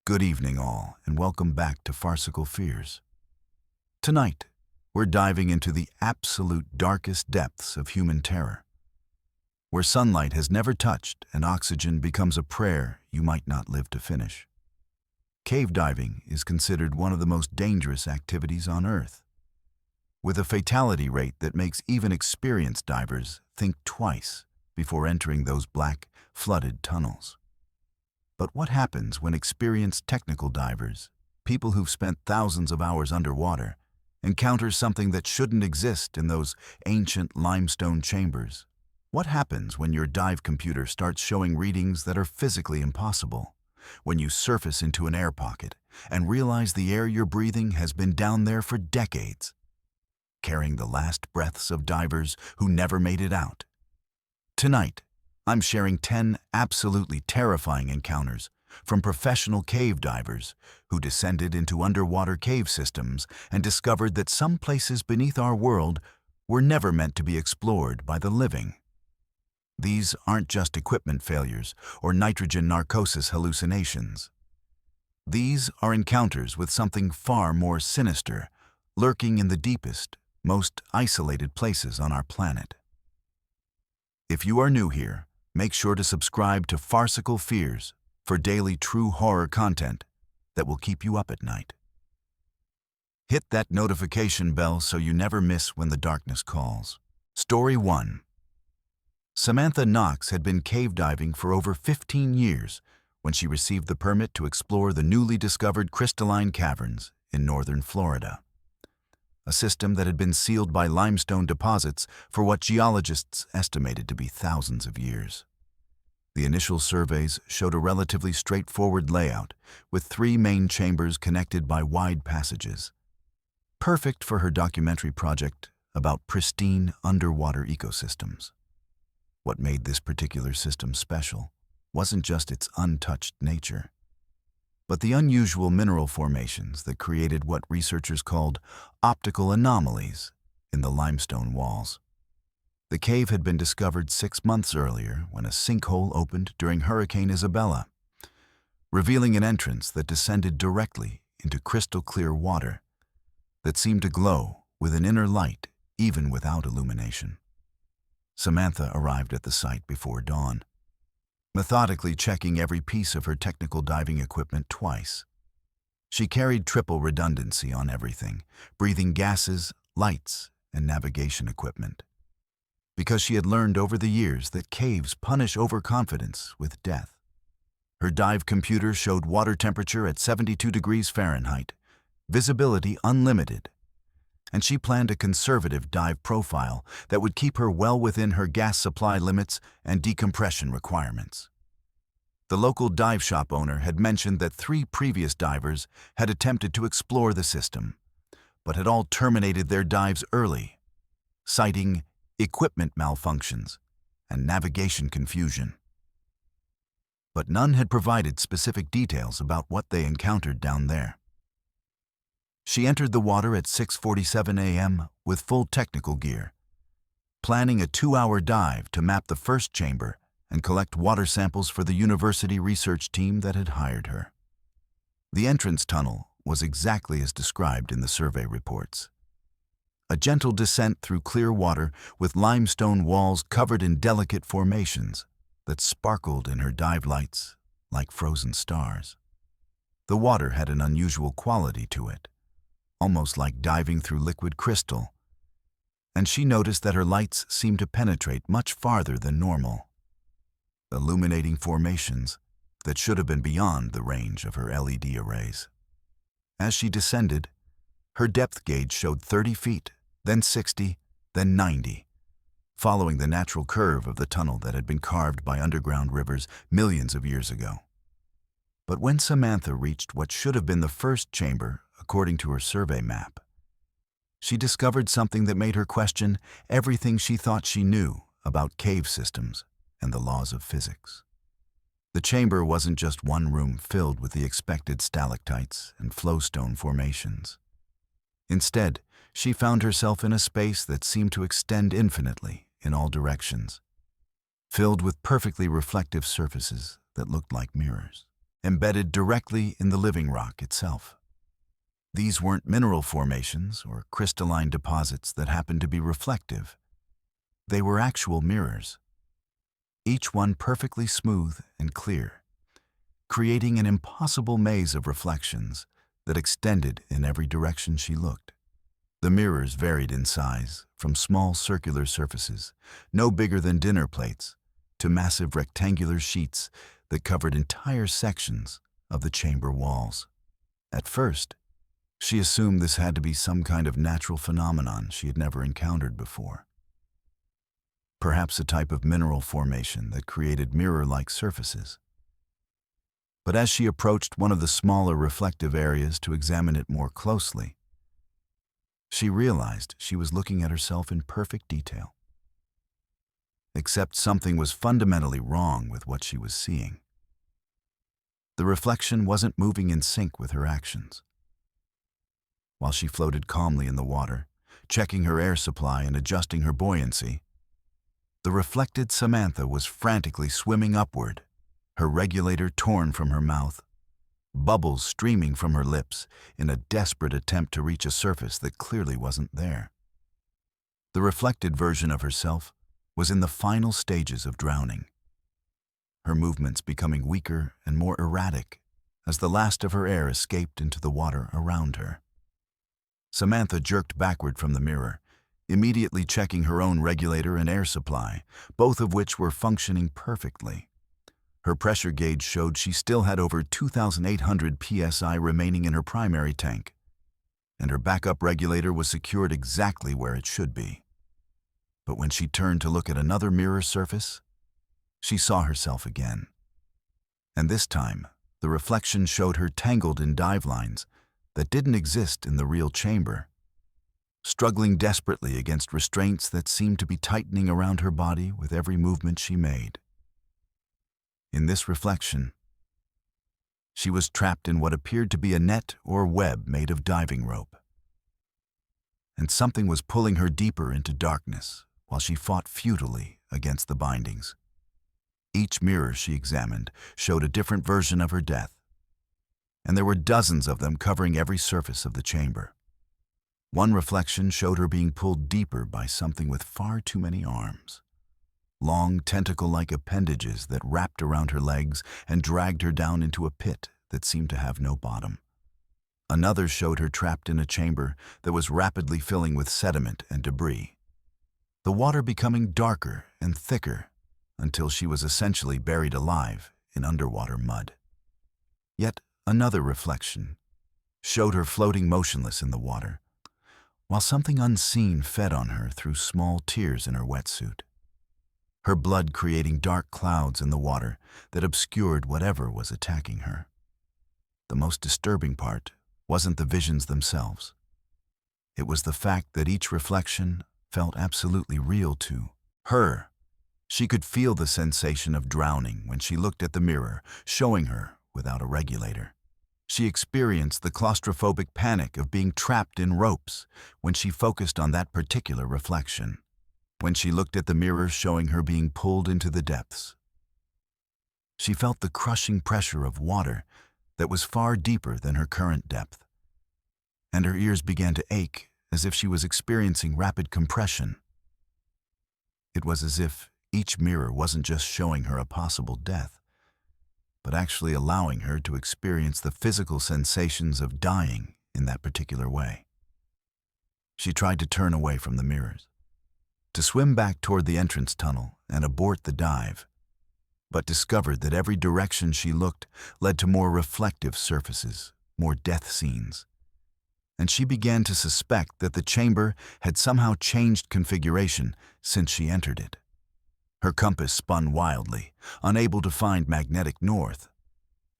Good evening all, and welcome back to Farcical Fears. Tonight, we're diving into the absolute darkest depths of human terror, where sunlight has never touched and oxygen becomes a prayer you might not live to finish. Cave diving is considered one of the most dangerous activities on Earth, with a fatality rate that makes even experienced divers think twice before entering those black, flooded tunnels. But what happens when experienced technical divers, people who've spent thousands of hours underwater, encounter something that shouldn't exist in those ancient limestone chambers? What happens when your dive computer starts showing readings that are physically impossible? When you surface into an air pocket and realize the air you're breathing has been down there for decades, carrying the last breaths of divers who never made it out? Tonight, I'm sharing 10 absolutely terrifying encounters from professional cave divers who descended into underwater cave systems and discovered that some places beneath our world were never meant to be explored by the living. These aren't just equipment failures or nitrogen narcosis hallucinations. These are encounters with something far more sinister, lurking in the deepest, most isolated places on our planet. If you are new here, make sure to subscribe to Farcical Fears for daily true horror content that will keep you up at night. Hit that notification bell so you never miss when the darkness calls. Story 1. Samantha Knox had been cave diving for over 15 years when she received the permit to explore the newly discovered crystalline caverns in northern Florida, a system that had been sealed by limestone deposits for what geologists estimated to be thousands of years. The initial surveys showed a relatively straightforward layout, with 3 main chambers connected by wide passages. Perfect for her documentary project about pristine underwater ecosystems. What made this particular system special wasn't just its untouched nature, but the unusual mineral formations that created what researchers called optical anomalies in the limestone walls. The cave had been discovered 6 months earlier when a sinkhole opened during Hurricane Isabella, revealing an entrance that descended directly into crystal-clear water that seemed to glow with an inner light even without illumination. Samantha arrived at the site before dawn, methodically checking every piece of her technical diving equipment twice. She carried triple redundancy on everything: breathing gases, lights, and navigation equipment, because she had learned over the years that caves punish overconfidence with death. Her dive computer showed water temperature at 72 degrees Fahrenheit, visibility unlimited, and she planned a conservative dive profile that would keep her well within her gas supply limits and decompression requirements. The local dive shop owner had mentioned that 3 previous divers had attempted to explore the system, but had all terminated their dives early, citing equipment malfunctions and navigation confusion. But none had provided specific details about what they encountered down there. She entered the water at 6:47 a.m. with full technical gear, planning a 2-hour dive to map the first chamber and collect water samples for the university research team that had hired her. The entrance tunnel was exactly as described in the survey reports. A gentle descent through clear water with limestone walls covered in delicate formations that sparkled in her dive lights like frozen stars. The water had an unusual quality to it, almost like diving through liquid crystal, and she noticed that her lights seemed to penetrate much farther than normal, illuminating formations that should have been beyond the range of her LED arrays. As she descended, her depth gauge showed 30 feet, then 60, then 90, following the natural curve of the tunnel that had been carved by underground rivers millions of years ago. But when Samantha reached what should have been the first chamber, according to her survey map, she discovered something that made her question everything she thought she knew about cave systems and the laws of physics. The chamber wasn't just one room filled with the expected stalactites and flowstone formations. Instead, she found herself in a space that seemed to extend infinitely in all directions, filled with perfectly reflective surfaces that looked like mirrors. embedded directly in the living rock itself. These weren't mineral formations or crystalline deposits that happened to be reflective. They were actual mirrors, each one perfectly smooth and clear, creating an impossible maze of reflections that extended in every direction she looked. The mirrors varied in size, from small circular surfaces, no bigger than dinner plates, to massive rectangular sheets that covered entire sections of the chamber walls. At first, she assumed this had to be some kind of natural phenomenon she had never encountered before. Perhaps a type of mineral formation that created mirror-like surfaces. But as she approached one of the smaller reflective areas to examine it more closely, she realized she was looking at herself in perfect detail. Except something was fundamentally wrong with what she was seeing. The reflection wasn't moving in sync with her actions. While she floated calmly in the water, checking her air supply and adjusting her buoyancy, the reflected Samantha was frantically swimming upward, her regulator torn from her mouth, bubbles streaming from her lips in a desperate attempt to reach a surface that clearly wasn't there. The reflected version of herself was in the final stages of drowning, her movements becoming weaker and more erratic as the last of her air escaped into the water around her. Samantha jerked backward from the mirror, immediately checking her own regulator and air supply, both of which were functioning perfectly. Her pressure gauge showed she still had over 2,800 psi remaining in her primary tank, and her backup regulator was secured exactly where it should be. But when she turned to look at another mirror surface, she saw herself again. And this time, the reflection showed her tangled in dive lines that didn't exist in the real chamber, struggling desperately against restraints that seemed to be tightening around her body with every movement she made. In this reflection, she was trapped in what appeared to be a net or web made of diving rope. And something was pulling her deeper into darkness while she fought futilely against the bindings. Each mirror she examined showed a different version of her death, and there were dozens of them covering every surface of the chamber. One reflection showed her being pulled deeper by something with far too many arms. Long tentacle-like appendages that wrapped around her legs and dragged her down into a pit that seemed to have no bottom. Another showed her trapped in a chamber that was rapidly filling with sediment and debris, the water becoming darker and thicker until she was essentially buried alive in underwater mud. Yet another reflection showed her floating motionless in the water, while something unseen fed on her through small tears in her wetsuit, her blood creating dark clouds in the water that obscured whatever was attacking her. The most disturbing part wasn't the visions themselves. It was the fact that each reflection felt absolutely real to her. She could feel the sensation of drowning when she looked at the mirror, showing her without a regulator. She experienced the claustrophobic panic of being trapped in ropes when she focused on that particular reflection, when she looked at the mirror showing her being pulled into the depths. She felt the crushing pressure of water that was far deeper than her current depth, and her ears began to ache as if she was experiencing rapid compression. It was as if each mirror wasn't just showing her a possible death, but actually allowing her to experience the physical sensations of dying in that particular way. She tried to turn away from the mirrors, to swim back toward the entrance tunnel and abort the dive, but discovered that every direction she looked led to more reflective surfaces, more death scenes. And she began to suspect that the chamber had somehow changed configuration since she entered it. Her compass spun wildly, unable to find magnetic north,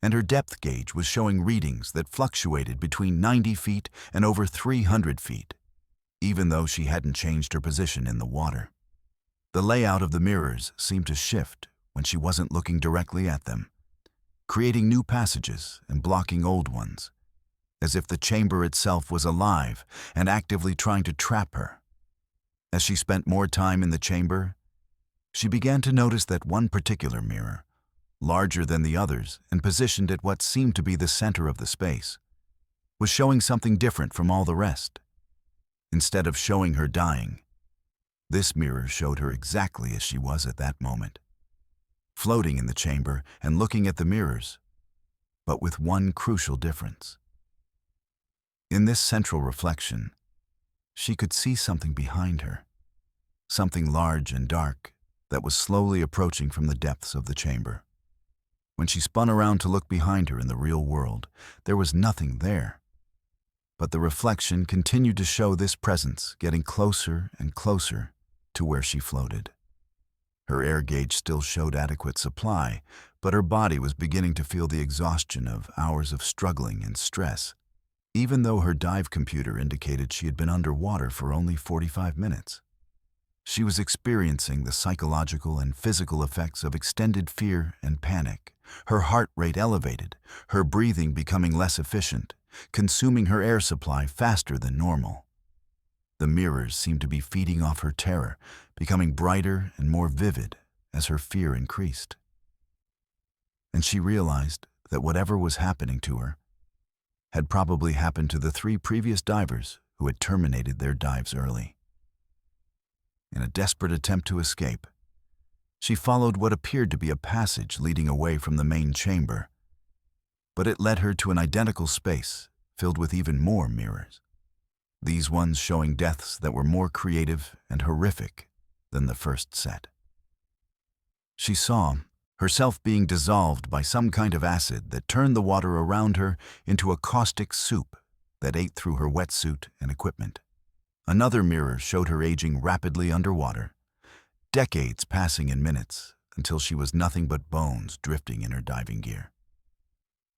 and her depth gauge was showing readings that fluctuated between 90 feet and over 300 feet, even though she hadn't changed her position in the water. The layout of the mirrors seemed to shift when she wasn't looking directly at them, creating new passages and blocking old ones, as if the chamber itself was alive and actively trying to trap her. As she spent more time in the chamber, she began to notice that one particular mirror, larger than the others and positioned at what seemed to be the center of the space, was showing something different from all the rest. Instead of showing her dying, this mirror showed her exactly as she was at that moment, floating in the chamber and looking at the mirrors, but with one crucial difference. In this central reflection, she could see something behind her, something large and dark that was slowly approaching from the depths of the chamber. When she spun around to look behind her in the real world, there was nothing there. But the reflection continued to show this presence getting closer and closer to where she floated. Her air gauge still showed adequate supply, but her body was beginning to feel the exhaustion of hours of struggling and stress, even though her dive computer indicated she had been underwater for only 45 minutes. She was experiencing the psychological and physical effects of extended fear and panic. Her heart rate elevated, her breathing becoming less efficient, consuming her air supply faster than normal. The mirrors seemed to be feeding off her terror, becoming brighter and more vivid as her fear increased. And she realized that whatever was happening to her had probably happened to the 3 previous divers who had terminated their dives early. In a desperate attempt to escape, she followed what appeared to be a passage leading away from the main chamber, but it led her to an identical space filled with even more mirrors, these ones showing deaths that were more creative and horrific than the first set. She saw herself being dissolved by some kind of acid that turned the water around her into a caustic soup that ate through her wetsuit and equipment. Another mirror showed her aging rapidly underwater, decades passing in minutes until she was nothing but bones drifting in her diving gear.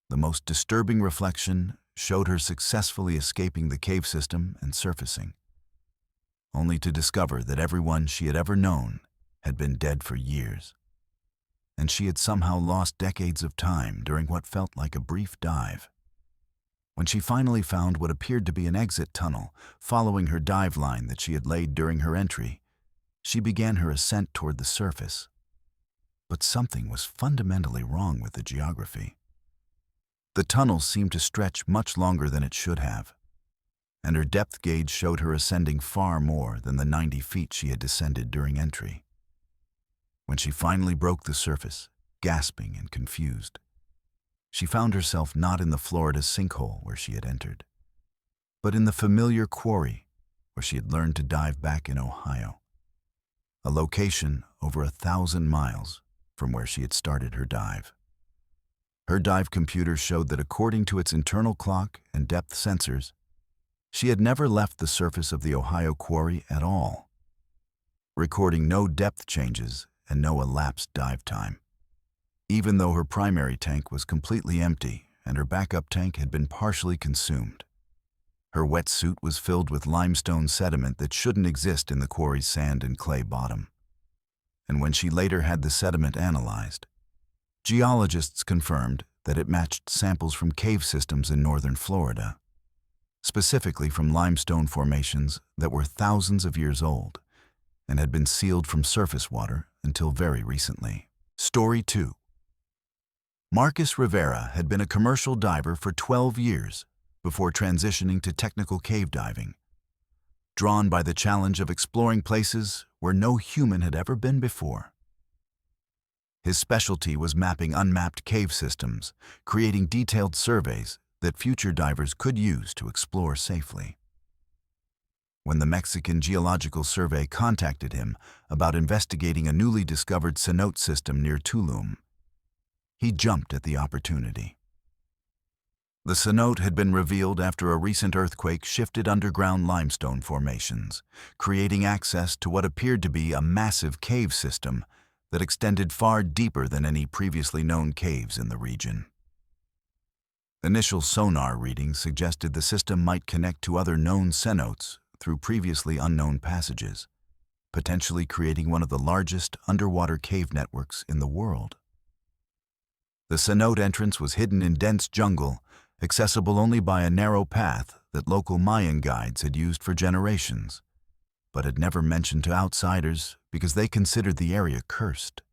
The most disturbing reflection showed her successfully escaping the cave system and surfacing, only to discover that everyone she had ever known had been dead for years, and she had somehow lost decades of time during what felt like a brief dive. When she finally found what appeared to be an exit tunnel following her dive line that she had laid during her entry, she began her ascent toward the surface. But something was fundamentally wrong with the geography. The tunnel seemed to stretch much longer than it should have, and her depth gauge showed her ascending far more than the 90 feet she had descended during entry. When she finally broke the surface, gasping and confused, she found herself not in the Florida sinkhole where she had entered, but in the familiar quarry where she had learned to dive back in Ohio, a location over 1,000 miles from where she had started her dive. Her dive computer showed that according to its internal clock and depth sensors, she had never left the surface of the Ohio quarry at all, recording no depth changes and no elapsed dive time. Even though her primary tank was completely empty and her backup tank had been partially consumed. Her wetsuit was filled with limestone sediment that shouldn't exist in the quarry's sand and clay bottom. And when she later had the sediment analyzed, geologists confirmed that it matched samples from cave systems in northern Florida, specifically from limestone formations that were thousands of years old and had been sealed from surface water until very recently. Story 2. Marcus Rivera had been a commercial diver for 12 years before transitioning to technical cave diving, drawn by the challenge of exploring places where no human had ever been before. His specialty was mapping unmapped cave systems, creating detailed surveys that future divers could use to explore safely. When the Mexican Geological Survey contacted him about investigating a newly discovered cenote system near Tulum, he jumped at the opportunity. The cenote had been revealed after a recent earthquake shifted underground limestone formations, creating access to what appeared to be a massive cave system that extended far deeper than any previously known caves in the region. Initial sonar readings suggested the system might connect to other known cenotes through previously unknown passages, potentially creating one of the largest underwater cave networks in the world. The cenote entrance was hidden in dense jungle, accessible only by a narrow path that local Mayan guides had used for generations, but had never mentioned to outsiders because they considered the area cursed.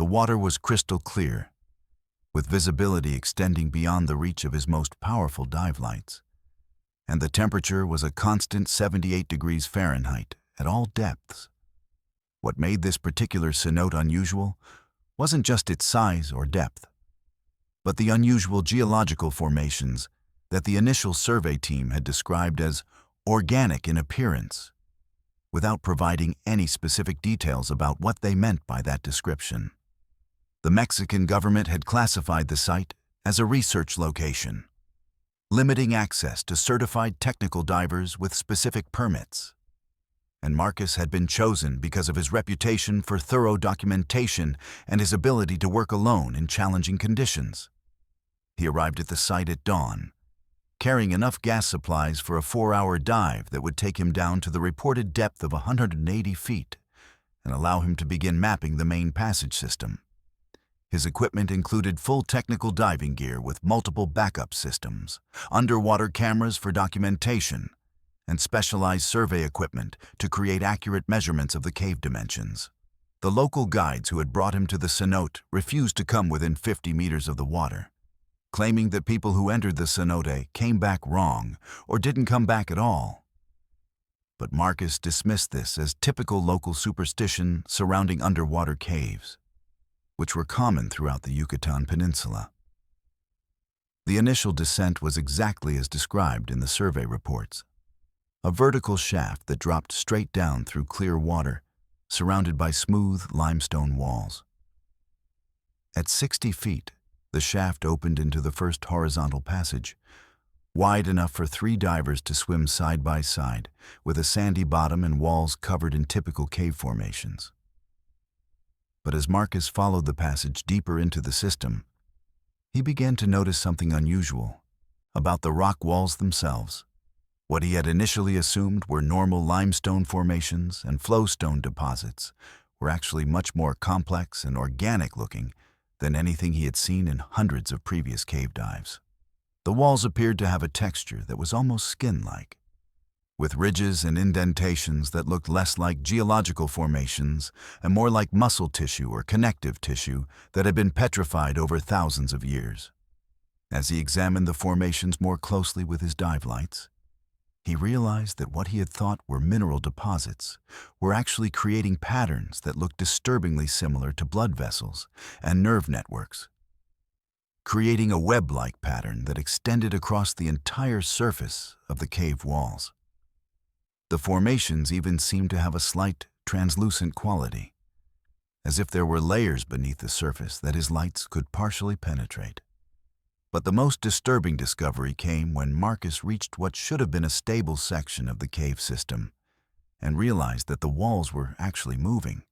The water was crystal clear, with visibility extending beyond the reach of his most powerful dive lights. And the temperature was a constant 78 degrees Fahrenheit at all depths. What made this particular cenote unusual wasn't just its size or depth, but the unusual geological formations that the initial survey team had described as organic in appearance, without providing any specific details about what they meant by that description. The Mexican government had classified the site as a research location, limiting access to certified technical divers with specific permits. And Marcus had been chosen because of his reputation for thorough documentation and his ability to work alone in challenging conditions. He arrived at the site at dawn, carrying enough gas supplies for a 4-hour dive that would take him down to the reported depth of 180 feet and allow him to begin mapping the main passage system. His equipment included full technical diving gear with multiple backup systems, underwater cameras for documentation, and specialized survey equipment to create accurate measurements of the cave dimensions. The local guides who had brought him to the cenote refused to come within 50 meters of the water, claiming that people who entered the cenote came back wrong or didn't come back at all. But Marcus dismissed this as typical local superstition surrounding underwater caves, which were common throughout the Yucatan Peninsula. The initial descent was exactly as described in the survey reports. A vertical shaft that dropped straight down through clear water, surrounded by smooth limestone walls. At 60 feet, the shaft opened into the first horizontal passage, wide enough for 3 divers to swim side by side, with a sandy bottom and walls covered in typical cave formations. But as Marcus followed the passage deeper into the system, he began to notice something unusual about the rock walls themselves. What he had initially assumed were normal limestone formations and flowstone deposits were actually much more complex and organic-looking than anything he had seen in hundreds of previous cave dives. The walls appeared to have a texture that was almost skin-like, with ridges and indentations that looked less like geological formations and more like muscle tissue or connective tissue that had been petrified over thousands of years. As he examined the formations more closely with his dive lights, he realized that what he had thought were mineral deposits were actually creating patterns that looked disturbingly similar to blood vessels and nerve networks, creating a web-like pattern that extended across the entire surface of the cave walls. The formations even seemed to have a slight, translucent quality, as if there were layers beneath the surface that his lights could partially penetrate. But the most disturbing discovery came when Marcus reached what should have been a stable section of the cave system and realized that the walls were actually moving.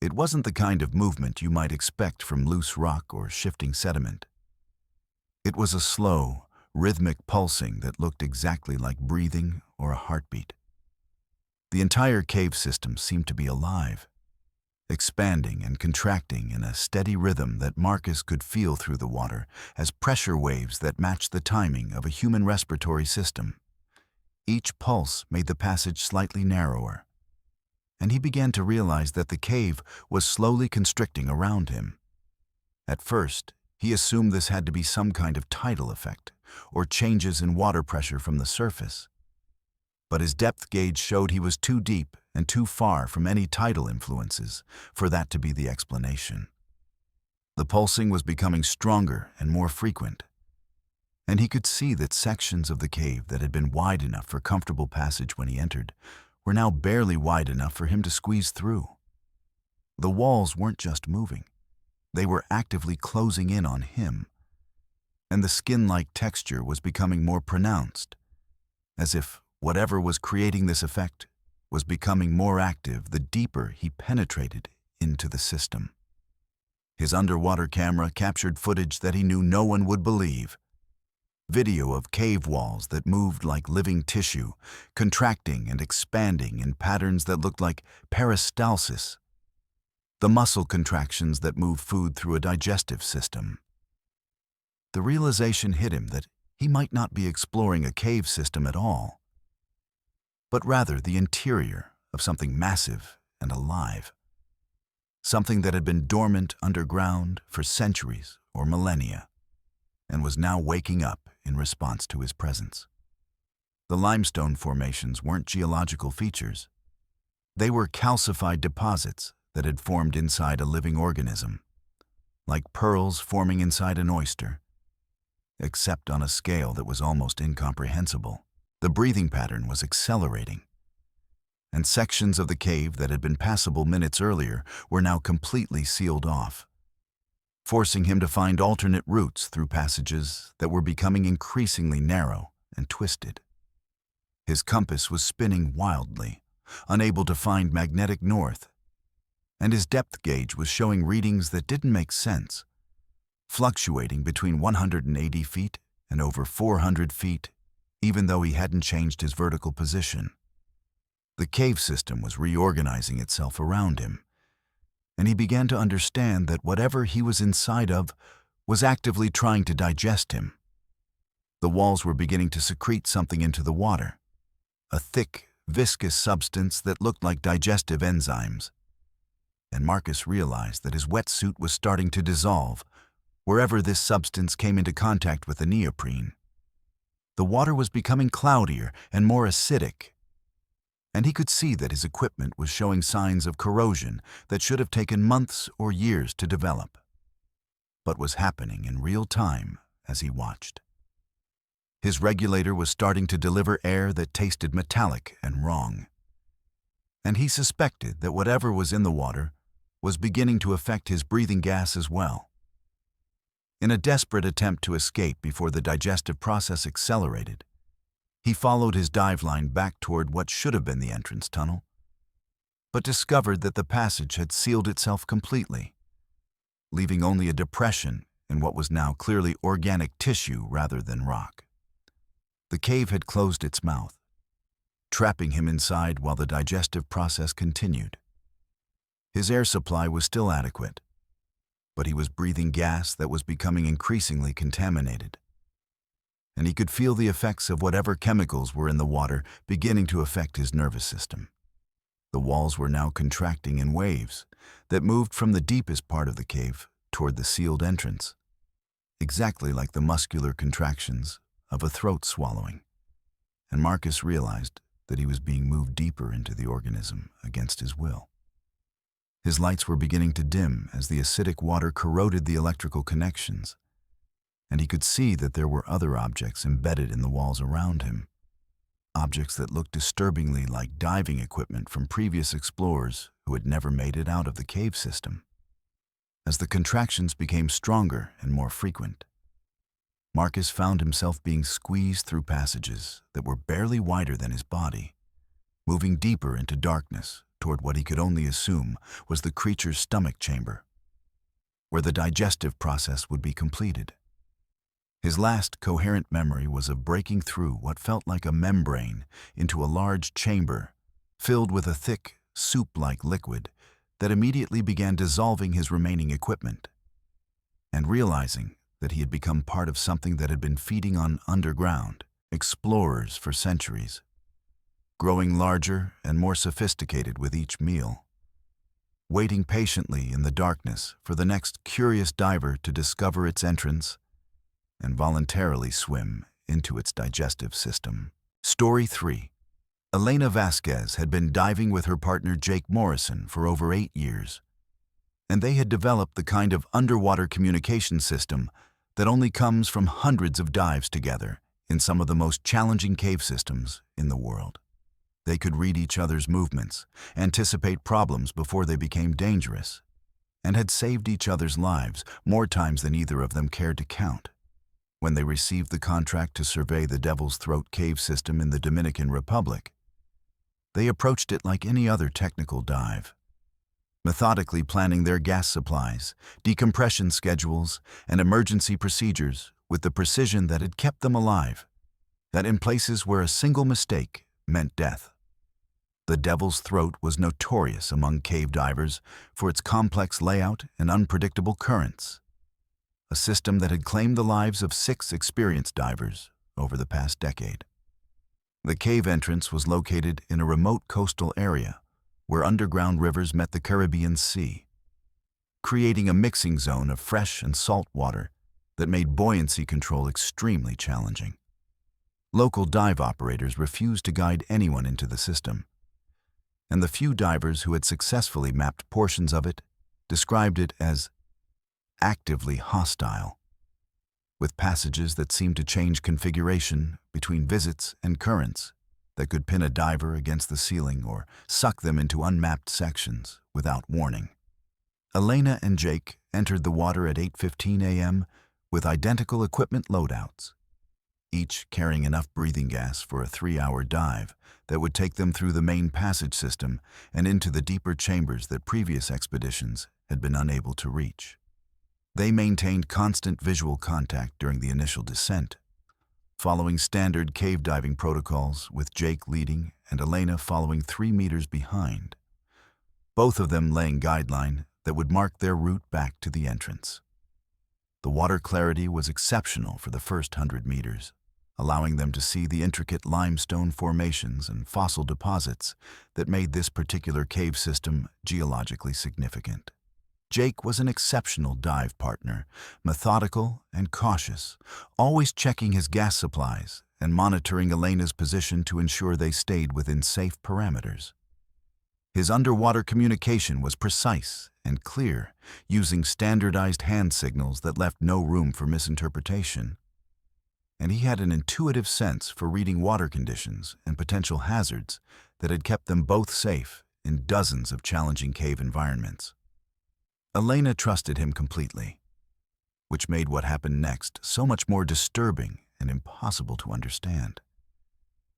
It wasn't the kind of movement you might expect from loose rock or shifting sediment. It was a slow, rhythmic pulsing that looked exactly like breathing or a heartbeat. The entire cave system seemed to be alive, expanding and contracting in a steady rhythm that Marcus could feel through the water as pressure waves that matched the timing of a human respiratory system. Each pulse made the passage slightly narrower, and he began to realize that the cave was slowly constricting around him. At first, he assumed this had to be some kind of tidal effect or changes in water pressure from the surface. But his depth gauge showed he was too deep and too far from any tidal influences for that to be the explanation. The pulsing was becoming stronger and more frequent, and he could see that sections of the cave that had been wide enough for comfortable passage when he entered were now barely wide enough for him to squeeze through. The walls weren't just moving, they were actively closing in on him, and the skin-like texture was becoming more pronounced, as if whatever was creating this effect was becoming more active the deeper he penetrated into the system. His underwater camera captured footage that he knew no one would believe. Video of cave walls that moved like living tissue, contracting and expanding in patterns that looked like peristalsis, the muscle contractions that move food through a digestive system. The realization hit him that he might not be exploring a cave system at all, but rather the interior of something massive and alive. something that had been dormant underground for centuries or millennia, and was now waking up in response to his presence. The limestone formations weren't geological features. They were calcified deposits that had formed inside a living organism, like pearls forming inside an oyster, except on a scale that was almost incomprehensible. The breathing pattern was accelerating, and sections of the cave that had been passable minutes earlier were now completely sealed off, forcing him to find alternate routes through passages that were becoming increasingly narrow and twisted. His compass was spinning wildly, unable to find magnetic north, and his depth gauge was showing readings that didn't make sense, fluctuating between 180 feet and over 400 feet, even though he hadn't changed his vertical position. The cave system was reorganizing itself around him, and he began to understand that whatever he was inside of was actively trying to digest him. The walls were beginning to secrete something into the water, a thick, viscous substance that looked like digestive enzymes. And Marcus realized that his wetsuit was starting to dissolve wherever this substance came into contact with the neoprene. The water was becoming cloudier and more acidic, and he could see that his equipment was showing signs of corrosion that should have taken months or years to develop, but was happening in real time as he watched. His regulator was starting to deliver air that tasted metallic and wrong, and he suspected that whatever was in the water was beginning to affect his breathing gas as well. In a desperate attempt to escape before the digestive process accelerated, he followed his dive line back toward what should have been the entrance tunnel, but discovered that the passage had sealed itself completely, leaving only a depression in what was now clearly organic tissue rather than rock. The cave had closed its mouth, trapping him inside while the digestive process continued. His air supply was still adequate, but he was breathing gas that was becoming increasingly contaminated, and he could feel the effects of whatever chemicals were in the water beginning to affect his nervous system. The walls were now contracting in waves that moved from the deepest part of the cave toward the sealed entrance, exactly like the muscular contractions of a throat swallowing, and Marcus realized that he was being moved deeper into the organism against his will. His lights were beginning to dim as the acidic water corroded the electrical connections, and he could see that there were other objects embedded in the walls around him, objects that looked disturbingly like diving equipment from previous explorers who had never made it out of the cave system. As the contractions became stronger and more frequent, Marcus found himself being squeezed through passages that were barely wider than his body, moving deeper into darkness toward what he could only assume was the creature's stomach chamber, where the digestive process would be completed. His last coherent memory was of breaking through what felt like a membrane into a large chamber filled with a thick, soup-like liquid that immediately began dissolving his remaining equipment, and realizing that he had become part of something that had been feeding on underground explorers for centuries, growing larger and more sophisticated with each meal, waiting patiently in the darkness for the next curious diver to discover its entrance and voluntarily swim into its digestive system. Story 3. Elena Vasquez had been diving with her partner Jake Morrison for over 8 years, and they had developed the kind of underwater communication system that only comes from hundreds of dives together in some of the most challenging cave systems in the world. They could read each other's movements, anticipate problems before they became dangerous, and had saved each other's lives more times than either of them cared to count. When they received the contract to survey the Devil's Throat cave system in the Dominican Republic, they approached it like any other technical dive, methodically planning their gas supplies, decompression schedules, and emergency procedures with the precision that had kept them alive, that in places where a single mistake meant death. The Devil's Throat was notorious among cave divers for its complex layout and unpredictable currents, a system that had claimed the lives of 6 experienced divers over the past decade. The cave entrance was located in a remote coastal area where underground rivers met the Caribbean Sea, creating a mixing zone of fresh and salt water that made buoyancy control extremely challenging. Local dive operators refused to guide anyone into the system, and the few divers who had successfully mapped portions of it described it as actively hostile, with passages that seemed to change configuration between visits and currents that could pin a diver against the ceiling or suck them into unmapped sections without warning. Elena and Jake entered the water at 8:15 a.m. with identical equipment loadouts, each carrying enough breathing gas for a 3-hour dive that would take them through the main passage system and into the deeper chambers that previous expeditions had been unable to reach. They maintained constant visual contact during the initial descent, following standard cave diving protocols with Jake leading and Elena following 3 meters behind, both of them laying guideline that would mark their route back to the entrance. The water clarity was exceptional for the first 100 meters, allowing them to see the intricate limestone formations and fossil deposits that made this particular cave system geologically significant. Jake was an exceptional dive partner, methodical and cautious, always checking his gas supplies and monitoring Elena's position to ensure they stayed within safe parameters. His underwater communication was precise and clear, using standardized hand signals that left no room for misinterpretation. And he had an intuitive sense for reading water conditions and potential hazards that had kept them both safe in dozens of challenging cave environments. Elena trusted him completely, which made what happened next so much more disturbing and impossible to understand.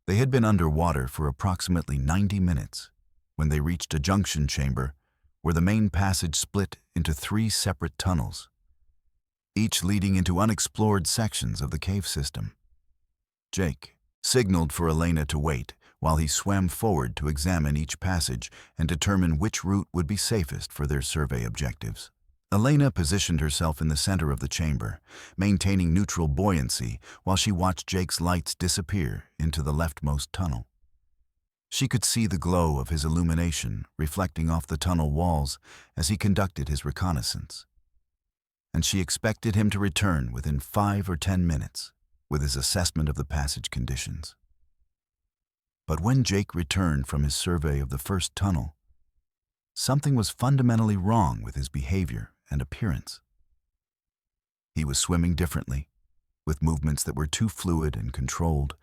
They had been underwater for approximately 90 minutes when they reached a junction chamber where the main passage split into 3 separate tunnels, each leading into unexplored sections of the cave system. Jake signaled for Elena to wait while he swam forward to examine each passage and determine which route would be safest for their survey objectives. Elena positioned herself in the center of the chamber, maintaining neutral buoyancy while she watched Jake's lights disappear into the leftmost tunnel. She could see the glow of his illumination reflecting off the tunnel walls as he conducted his reconnaissance, and she expected him to return within 5 or 10 minutes with his assessment of the passage conditions. But when Jake returned from his survey of the first tunnel, something was fundamentally wrong with his behavior and appearance. He was swimming differently, with movements that were too fluid and controlled,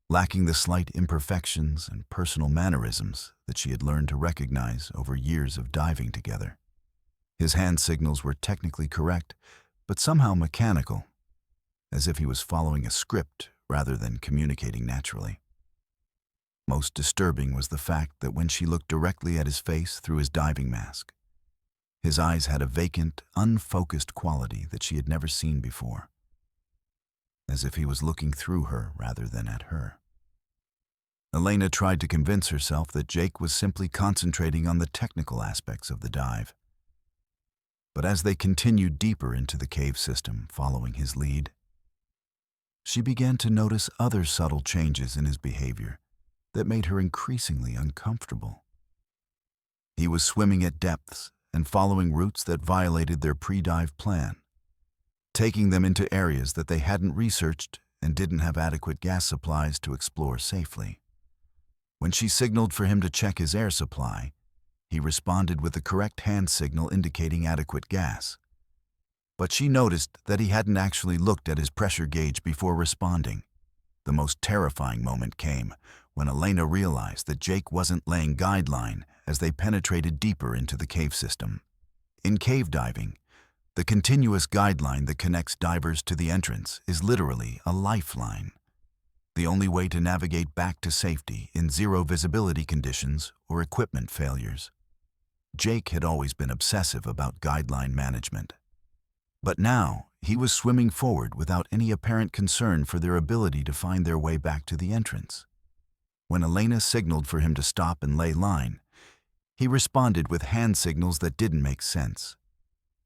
lacking the slight imperfections and personal mannerisms that she had learned to recognize over years of diving together. His hand signals were technically correct, but somehow mechanical, as if he was following a script rather than communicating naturally. Most disturbing was the fact that when she looked directly at his face through his diving mask, his eyes had a vacant, unfocused quality that she had never seen before, as if he was looking through her rather than at her. Elena tried to convince herself that Jake was simply concentrating on the technical aspects of the dive. But as they continued deeper into the cave system following his lead, she began to notice other subtle changes in his behavior that made her increasingly uncomfortable. He was swimming at depths and following routes that violated their pre-dive plan, taking them into areas that they hadn't researched and didn't have adequate gas supplies to explore safely. When she signaled for him to check his air supply, he responded with the correct hand signal indicating adequate gas. But she noticed that he hadn't actually looked at his pressure gauge before responding. The most terrifying moment came when Elena realized that Jake wasn't laying guideline as they penetrated deeper into the cave system. In cave diving, the continuous guideline that connects divers to the entrance is literally a lifeline, the only way to navigate back to safety in zero visibility conditions or equipment failures. Jake had always been obsessive about guideline management, but now he was swimming forward without any apparent concern for their ability to find their way back to the entrance. When Elena signaled for him to stop and lay line, he responded with hand signals that didn't make sense,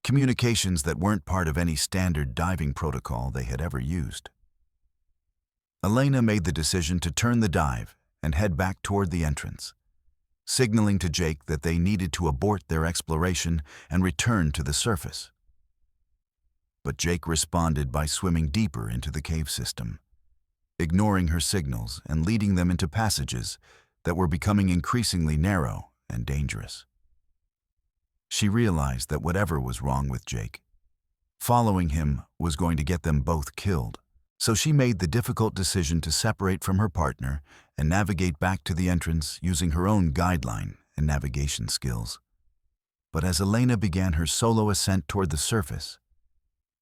communications that weren't part of any standard diving protocol they had ever used. Elena made the decision to turn the dive and head back toward the entrance, signaling to Jake that they needed to abort their exploration and return to the surface. But Jake responded by swimming deeper into the cave system, ignoring her signals and leading them into passages that were becoming increasingly narrow and dangerous. She realized that whatever was wrong with Jake, following him was going to get them both killed. So she made the difficult decision to separate from her partner and navigate back to the entrance using her own guideline and navigation skills. But as Elena began her solo ascent toward the surface,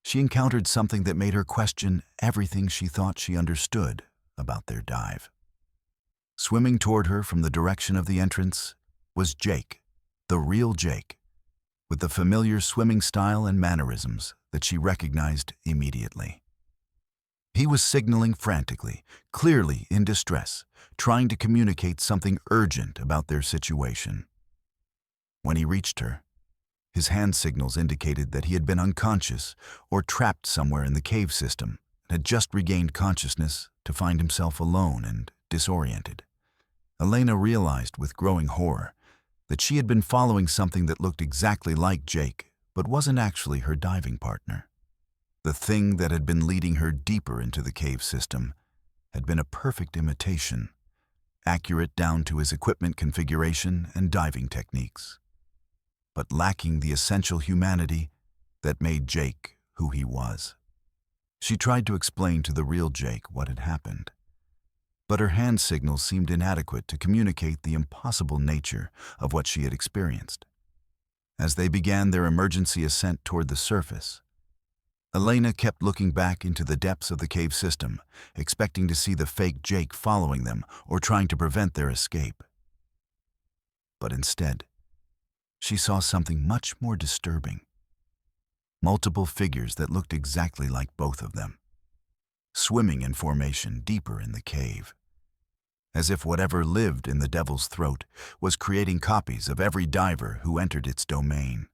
she encountered something that made her question everything she thought she understood about their dive. Swimming toward her from the direction of the entrance was Jake, the real Jake, with the familiar swimming style and mannerisms that she recognized immediately. He was signaling frantically, clearly in distress, trying to communicate something urgent about their situation. When he reached her, his hand signals indicated that he had been unconscious or trapped somewhere in the cave system and had just regained consciousness to find himself alone and disoriented. Elena realized with growing horror that she had been following something that looked exactly like Jake, but wasn't actually her diving partner. The thing that had been leading her deeper into the cave system had been a perfect imitation, accurate down to his equipment configuration and diving techniques, but lacking the essential humanity that made Jake who he was. She tried to explain to the real Jake what had happened, but her hand signals seemed inadequate to communicate the impossible nature of what she had experienced. As they began their emergency ascent toward the surface, Elena kept looking back into the depths of the cave system, expecting to see the fake Jake following them or trying to prevent their escape. But instead, she saw something much more disturbing. Multiple figures that looked exactly like both of them, swimming in formation deeper in the cave, as if whatever lived in the devil's throat was creating copies of every diver who entered its domain,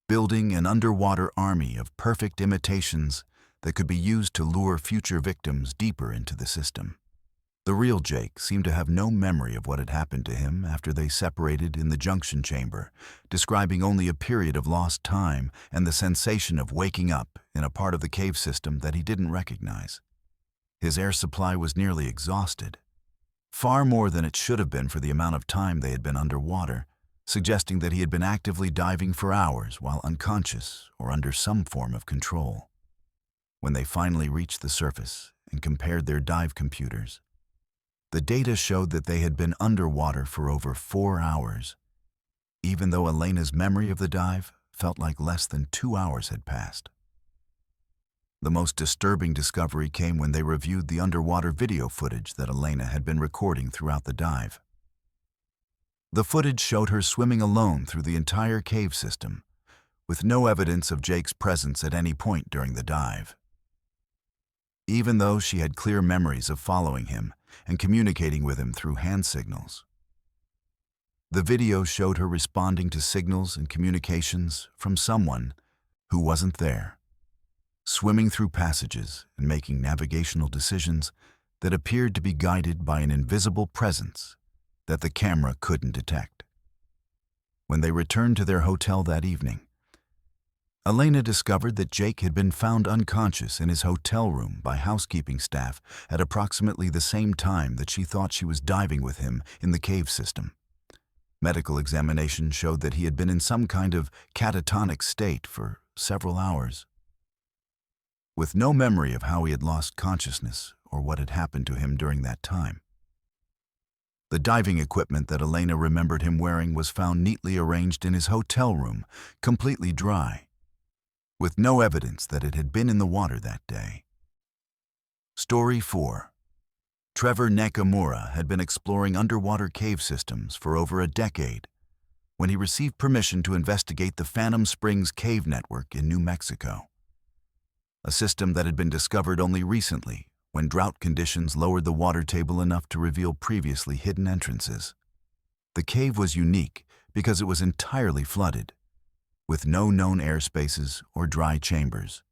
building an underwater army of perfect imitations that could be used to lure future victims deeper into the system. The real Jake seemed to have no memory of what had happened to him after they separated in the junction chamber, describing only a period of lost time and the sensation of waking up in a part of the cave system that he didn't recognize. His air supply was nearly exhausted, far more than it should have been for the amount of time they had been underwater, suggesting that he had been actively diving for hours while unconscious or under some form of control. When they finally reached the surface and compared their dive computers, the data showed that they had been underwater for over 4 hours, even though Elena's memory of the dive felt like less than 2 hours had passed. The most disturbing discovery came when they reviewed the underwater video footage that Elena had been recording throughout the dive. The footage showed her swimming alone through the entire cave system, with no evidence of Jake's presence at any point during the dive. Even though she had clear memories of following him and communicating with him through hand signals. The video showed her responding to signals and communications from someone who wasn't there, swimming through passages and making navigational decisions that appeared to be guided by an invisible presence that the camera couldn't detect. When they returned to their hotel that evening, Elena discovered that Jake had been found unconscious in his hotel room by housekeeping staff at approximately the same time that she thought she was diving with him in the cave system. Medical examination showed that he had been in some kind of catatonic state for several hours, with no memory of how he had lost consciousness or what had happened to him during that time. The diving equipment that Elena remembered him wearing was found neatly arranged in his hotel room, completely dry, with no evidence that it had been in the water that day. Story 4. Trevor Nakamura had been exploring underwater cave systems for over a decade when he received permission to investigate the Phantom Springs Cave Network in New Mexico, a system that had been discovered only recently when drought conditions lowered the water table enough to reveal previously hidden entrances. The cave was unique because it was entirely flooded, with no known air spaces or dry chambers,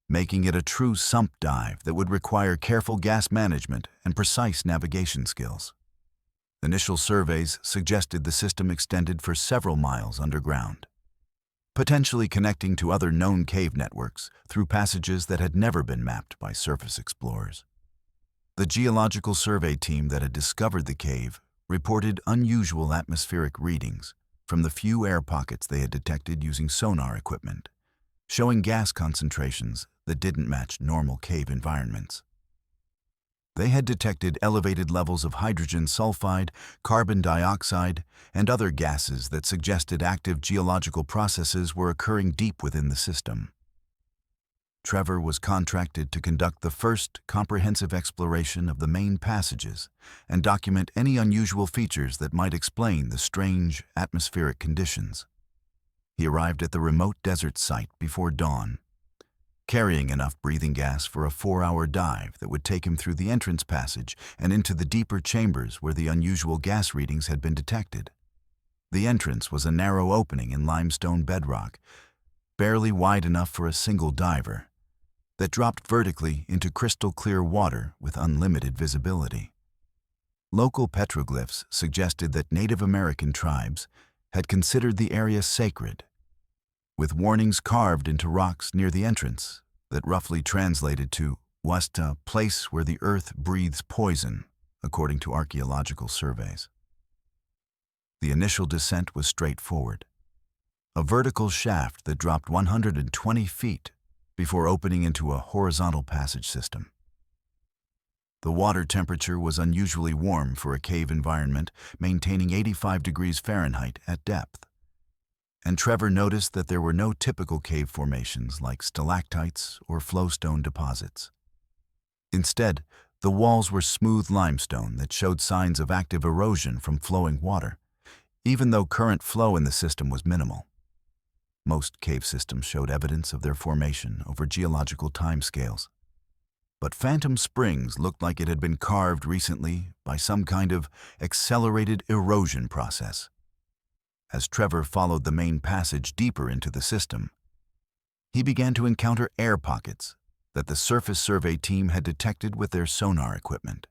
making it a true sump dive that would require careful gas management and precise navigation skills. Initial surveys suggested the system extended for several miles underground, potentially connecting to other known cave networks through passages that had never been mapped by surface explorers. The geological survey team that had discovered the cave reported unusual atmospheric readings from the few air pockets they had detected using sonar equipment, showing gas concentrations that didn't match normal cave environments. They had detected elevated levels of hydrogen sulfide, carbon dioxide, and other gases that suggested active geological processes were occurring deep within the system. Trevor was contracted to conduct the first comprehensive exploration of the main passages and document any unusual features that might explain the strange atmospheric conditions. He arrived at the remote desert site before dawn, carrying enough breathing gas for a 4-hour dive that would take him through the entrance passage and into the deeper chambers where the unusual gas readings had been detected. The entrance was a narrow opening in limestone bedrock, barely wide enough for a single diver, that dropped vertically into crystal-clear water with unlimited visibility. Local petroglyphs suggested that Native American tribes had considered the area sacred, with warnings carved into rocks near the entrance that roughly translated to Wasta, place where the earth breathes poison, according to archaeological surveys. The initial descent was straightforward, a vertical shaft that dropped 120 feet before opening into a horizontal passage system. The water temperature was unusually warm for a cave environment, maintaining 85 degrees Fahrenheit at depth. And Trevor noticed that there were no typical cave formations like stalactites or flowstone deposits. Instead, the walls were smooth limestone that showed signs of active erosion from flowing water, even though current flow in the system was minimal. Most cave systems showed evidence of their formation over geological timescales. But Phantom Springs looked like it had been carved recently by some kind of accelerated erosion process. As Trevor followed the main passage deeper into the system, he began to encounter air pockets that the surface survey team had detected with their sonar equipment.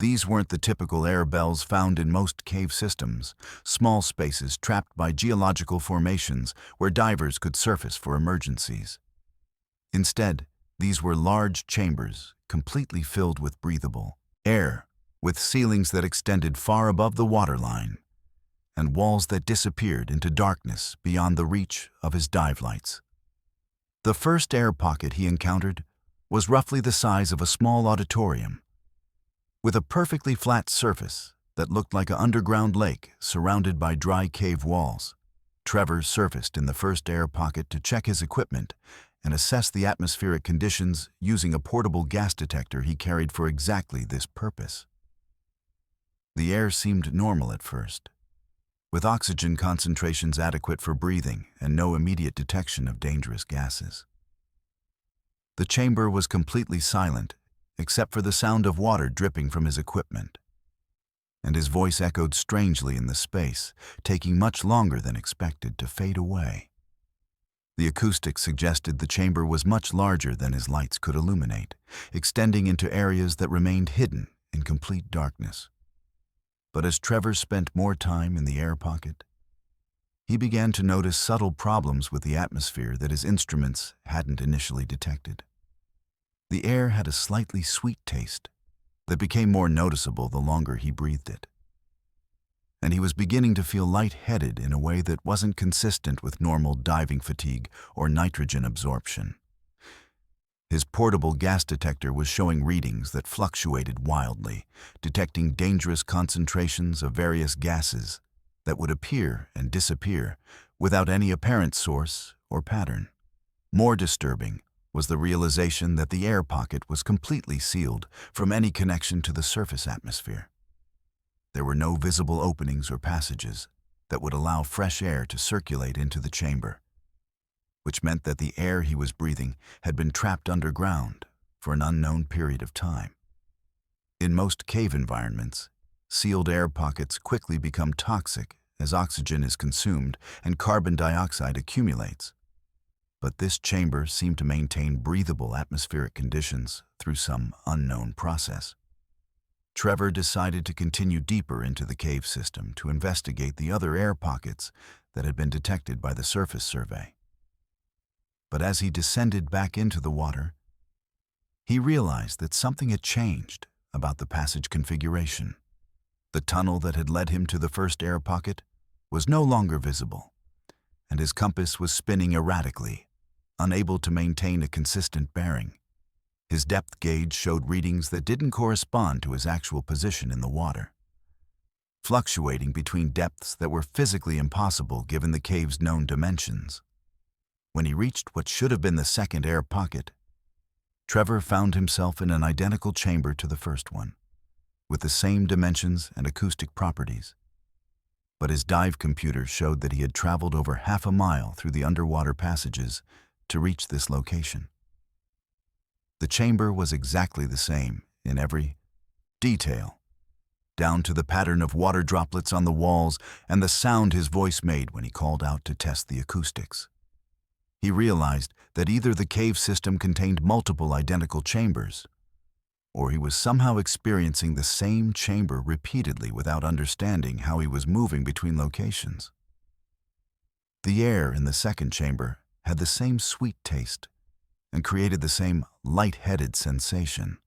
These weren't the typical air bells found in most cave systems, small spaces trapped by geological formations where divers could surface for emergencies. Instead, these were large chambers completely filled with breathable air, with ceilings that extended far above the waterline, and walls that disappeared into darkness beyond the reach of his dive lights. The first air pocket he encountered was roughly the size of a small auditorium, with a perfectly flat surface that looked like an underground lake surrounded by dry cave walls. Trevor surfaced in the first air pocket to check his equipment and assess the atmospheric conditions using a portable gas detector he carried for exactly this purpose. The air seemed normal at first, with oxygen concentrations adequate for breathing and no immediate detection of dangerous gases. The chamber was completely silent, except for the sound of water dripping from his equipment, and his voice echoed strangely in the space, taking much longer than expected to fade away. The acoustics suggested the chamber was much larger than his lights could illuminate, extending into areas that remained hidden in complete darkness. But as Trevor spent more time in the air pocket, he began to notice subtle problems with the atmosphere that his instruments hadn't initially detected. The air had a slightly sweet taste that became more noticeable the longer he breathed it. And he was beginning to feel lightheaded in a way that wasn't consistent with normal diving fatigue or nitrogen absorption. His portable gas detector was showing readings that fluctuated wildly, detecting dangerous concentrations of various gases that would appear and disappear without any apparent source or pattern. More disturbing was the realization that the air pocket was completely sealed from any connection to the surface atmosphere. There were no visible openings or passages that would allow fresh air to circulate into the chamber, which meant that the air he was breathing had been trapped underground for an unknown period of time. In most cave environments, sealed air pockets quickly become toxic as oxygen is consumed and carbon dioxide accumulates. But this chamber seemed to maintain breathable atmospheric conditions through some unknown process. Trevor decided to continue deeper into the cave system to investigate the other air pockets that had been detected by the surface survey. But as he descended back into the water, he realized that something had changed about the passage configuration. The tunnel that had led him to the first air pocket was no longer visible, and his compass was spinning erratically, unable to maintain a consistent bearing. His depth gauge showed readings that didn't correspond to his actual position in the water, fluctuating between depths that were physically impossible given the cave's known dimensions. When he reached what should have been the second air pocket, Trevor found himself in an identical chamber to the first one, with the same dimensions and acoustic properties. But his dive computer showed that he had traveled over half a mile through the underwater passages to reach this location. The chamber was exactly the same in every detail, down to the pattern of water droplets on the walls and the sound his voice made when he called out to test the acoustics. He realized that either the cave system contained multiple identical chambers, or he was somehow experiencing the same chamber repeatedly without understanding how he was moving between locations. The air in the second chamber had the same sweet taste and created the same light-headed sensation.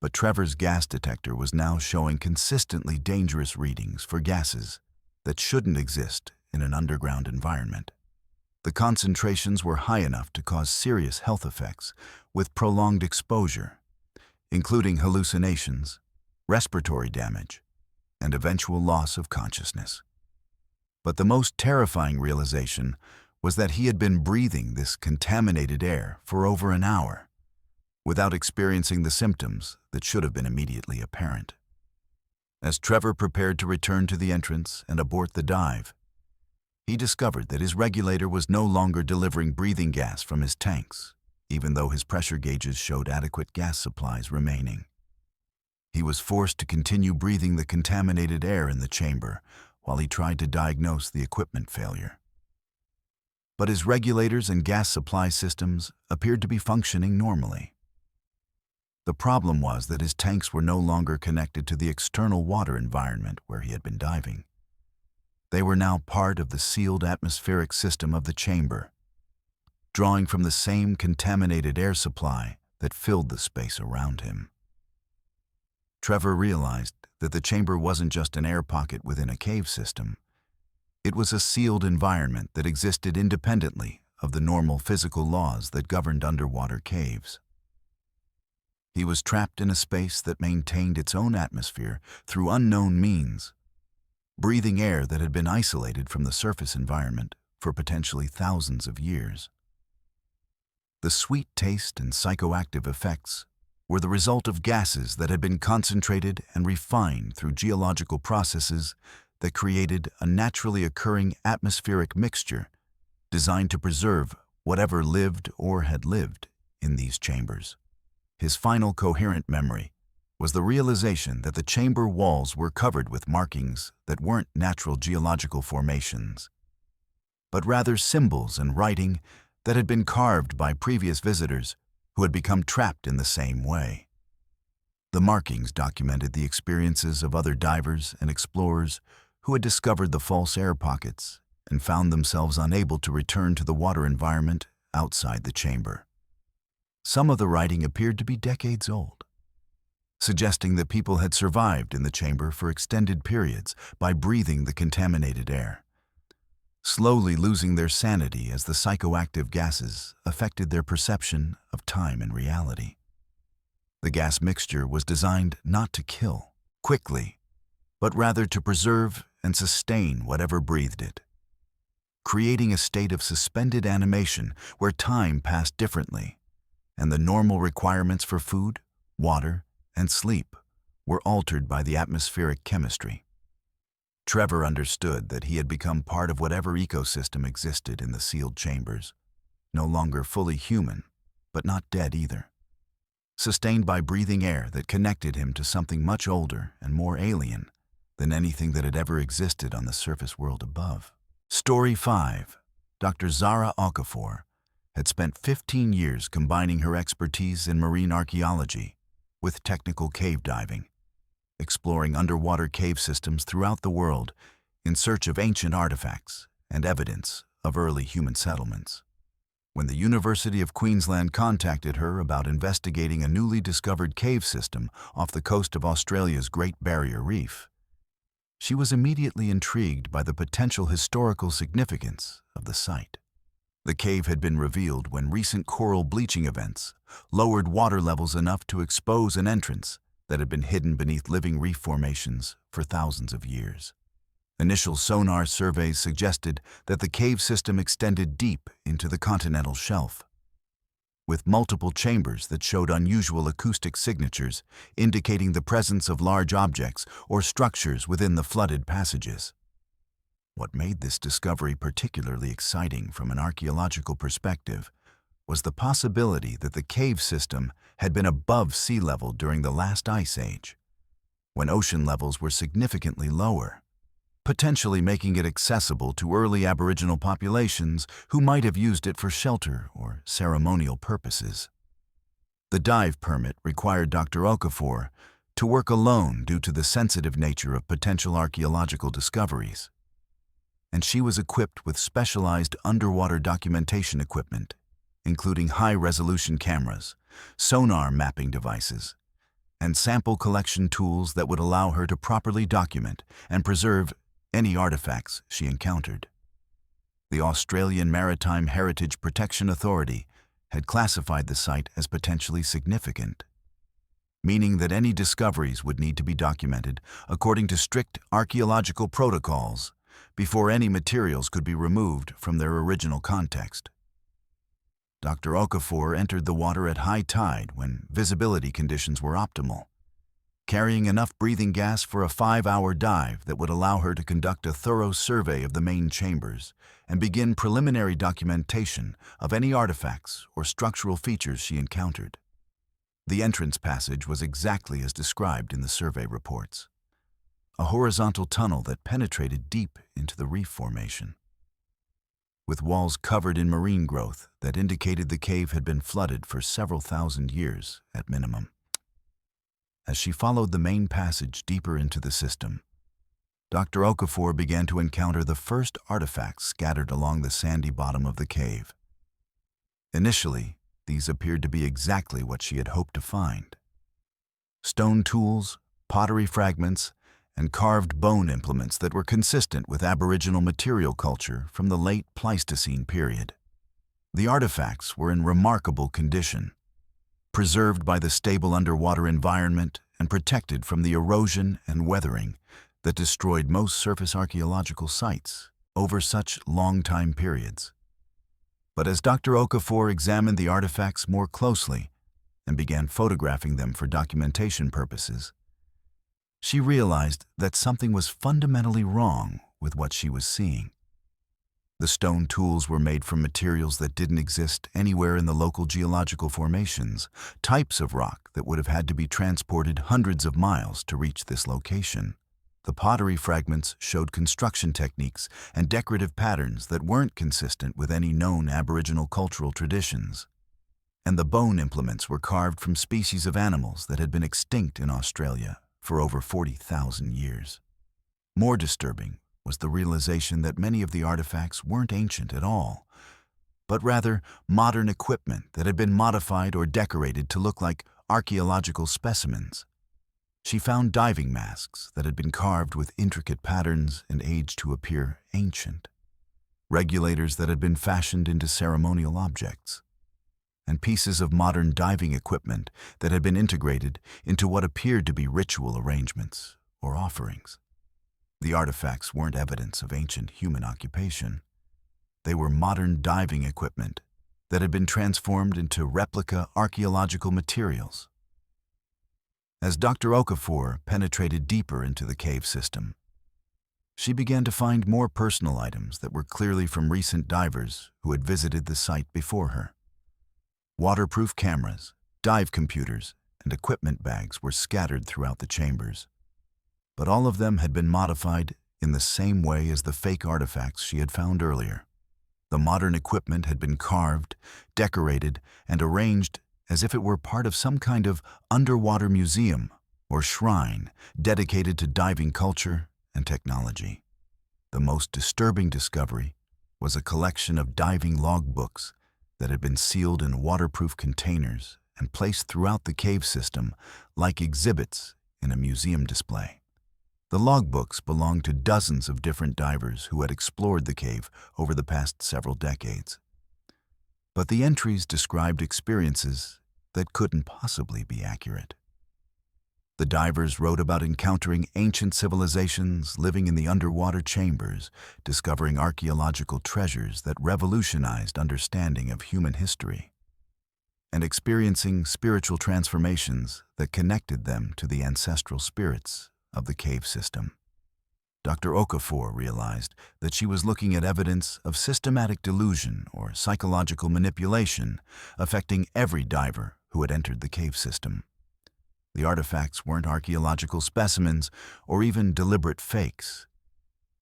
But Trevor's gas detector was now showing consistently dangerous readings for gases that shouldn't exist in an underground environment. The concentrations were high enough to cause serious health effects with prolonged exposure, including hallucinations, respiratory damage, and eventual loss of consciousness. But the most terrifying realization was that he had been breathing this contaminated air for over an hour, without experiencing the symptoms that should have been immediately apparent. As Trevor prepared to return to the entrance and abort the dive, he discovered that his regulator was no longer delivering breathing gas from his tanks, even though his pressure gauges showed adequate gas supplies remaining. He was forced to continue breathing the contaminated air in the chamber while he tried to diagnose the equipment failure. But his regulators and gas supply systems appeared to be functioning normally. The problem was that his tanks were no longer connected to the external water environment where he had been diving. They were now part of the sealed atmospheric system of the chamber, drawing from the same contaminated air supply that filled the space around him. Trevor realized that the chamber wasn't just an air pocket within a cave system. It was a sealed environment that existed independently of the normal physical laws that governed underwater caves. He was trapped in a space that maintained its own atmosphere through unknown means, breathing air that had been isolated from the surface environment for potentially thousands of years. The sweet taste and psychoactive effects were the result of gases that had been concentrated and refined through geological processes that created a naturally occurring atmospheric mixture designed to preserve whatever lived or had lived in these chambers. His final coherent memory was the realization that the chamber walls were covered with markings that weren't natural geological formations, but rather symbols and writing that had been carved by previous visitors who had become trapped in the same way. The markings documented the experiences of other divers and explorers who had discovered the false air pockets and found themselves unable to return to the water environment outside the chamber. Some of the writing appeared to be decades old, suggesting that people had survived in the chamber for extended periods by breathing the contaminated air, slowly losing their sanity as the psychoactive gases affected their perception of time and reality. The gas mixture was designed not to kill quickly, but rather to preserve and sustain whatever breathed it, creating a state of suspended animation where time passed differently, and the normal requirements for food, water, and sleep were altered by the atmospheric chemistry. Trevor understood that he had become part of whatever ecosystem existed in the sealed chambers, no longer fully human, but not dead either, sustained by breathing air that connected him to something much older and more alien than anything that had ever existed on the surface world above. Story 5. Dr. Zara Okafor had spent 15 years combining her expertise in marine archaeology with technical cave diving, exploring underwater cave systems throughout the world in search of ancient artifacts and evidence of early human settlements. When the University of Queensland contacted her about investigating a newly discovered cave system off the coast of Australia's Great Barrier Reef, she was immediately intrigued by the potential historical significance of the site. The cave had been revealed when recent coral bleaching events lowered water levels enough to expose an entrance that had been hidden beneath living reef formations for thousands of years. Initial sonar surveys suggested that the cave system extended deep into the continental shelf, with multiple chambers that showed unusual acoustic signatures indicating the presence of large objects or structures within the flooded passages. What made this discovery particularly exciting from an archaeological perspective was the possibility that the cave system had been above sea level during the last ice age, when ocean levels were significantly lower, potentially making it accessible to early Aboriginal populations who might have used it for shelter or ceremonial purposes. The dive permit required Dr. Okafor to work alone due to the sensitive nature of potential archaeological discoveries, and she was equipped with specialized underwater documentation equipment, including high-resolution cameras, sonar mapping devices, and sample collection tools that would allow her to properly document and preserve any artifacts she encountered. The Australian Maritime Heritage Protection Authority had classified the site as potentially significant, meaning that any discoveries would need to be documented according to strict archaeological protocols before any materials could be removed from their original context. Dr. Okafor entered the water at high tide when visibility conditions were optimal, carrying enough breathing gas for a 5-hour dive that would allow her to conduct a thorough survey of the main chambers and begin preliminary documentation of any artifacts or structural features she encountered. The entrance passage was exactly as described in the survey reports, a horizontal tunnel that penetrated deep into the reef formation, with walls covered in marine growth that indicated the cave had been flooded for several thousand years at minimum. As she followed the main passage deeper into the system, Dr. Okafor began to encounter the first artifacts scattered along the sandy bottom of the cave. Initially, these appeared to be exactly what she had hoped to find: stone tools, pottery fragments, and carved bone implements that were consistent with Aboriginal material culture from the late Pleistocene period. The artifacts were in remarkable condition, preserved by the stable underwater environment and protected from the erosion and weathering that destroyed most surface archaeological sites over such long time periods. But as Dr. Okafor examined the artifacts more closely and began photographing them for documentation purposes, she realized that something was fundamentally wrong with what she was seeing. The stone tools were made from materials that didn't exist anywhere in the local geological formations, types of rock that would have had to be transported hundreds of miles to reach this location. The pottery fragments showed construction techniques and decorative patterns that weren't consistent with any known Aboriginal cultural traditions. And the bone implements were carved from species of animals that had been extinct in Australia for over 40,000 years. More disturbing was the realization that many of the artifacts weren't ancient at all, but rather modern equipment that had been modified or decorated to look like archaeological specimens. She found diving masks that had been carved with intricate patterns and aged to appear ancient, regulators that had been fashioned into ceremonial objects, and pieces of modern diving equipment that had been integrated into what appeared to be ritual arrangements or offerings. The artifacts weren't evidence of ancient human occupation. They were modern diving equipment that had been transformed into replica archaeological materials. As Dr. Okafor penetrated deeper into the cave system, she began to find more personal items that were clearly from recent divers who had visited the site before her. Waterproof cameras, dive computers, and equipment bags were scattered throughout the chambers, but all of them had been modified in the same way as the fake artifacts she had found earlier. The modern equipment had been carved, decorated, and arranged as if it were part of some kind of underwater museum or shrine dedicated to diving culture and technology. The most disturbing discovery was a collection of diving logbooks that had been sealed in waterproof containers and placed throughout the cave system like exhibits in a museum display. The logbooks belonged to dozens of different divers who had explored the cave over the past several decades. But the entries described experiences that couldn't possibly be accurate. The divers wrote about encountering ancient civilizations living in the underwater chambers, discovering archaeological treasures that revolutionized understanding of human history, and experiencing spiritual transformations that connected them to the ancestral spirits of the cave system. Dr. Okafor realized that she was looking at evidence of systematic delusion or psychological manipulation affecting every diver who had entered the cave system. The artifacts weren't archaeological specimens or even deliberate fakes.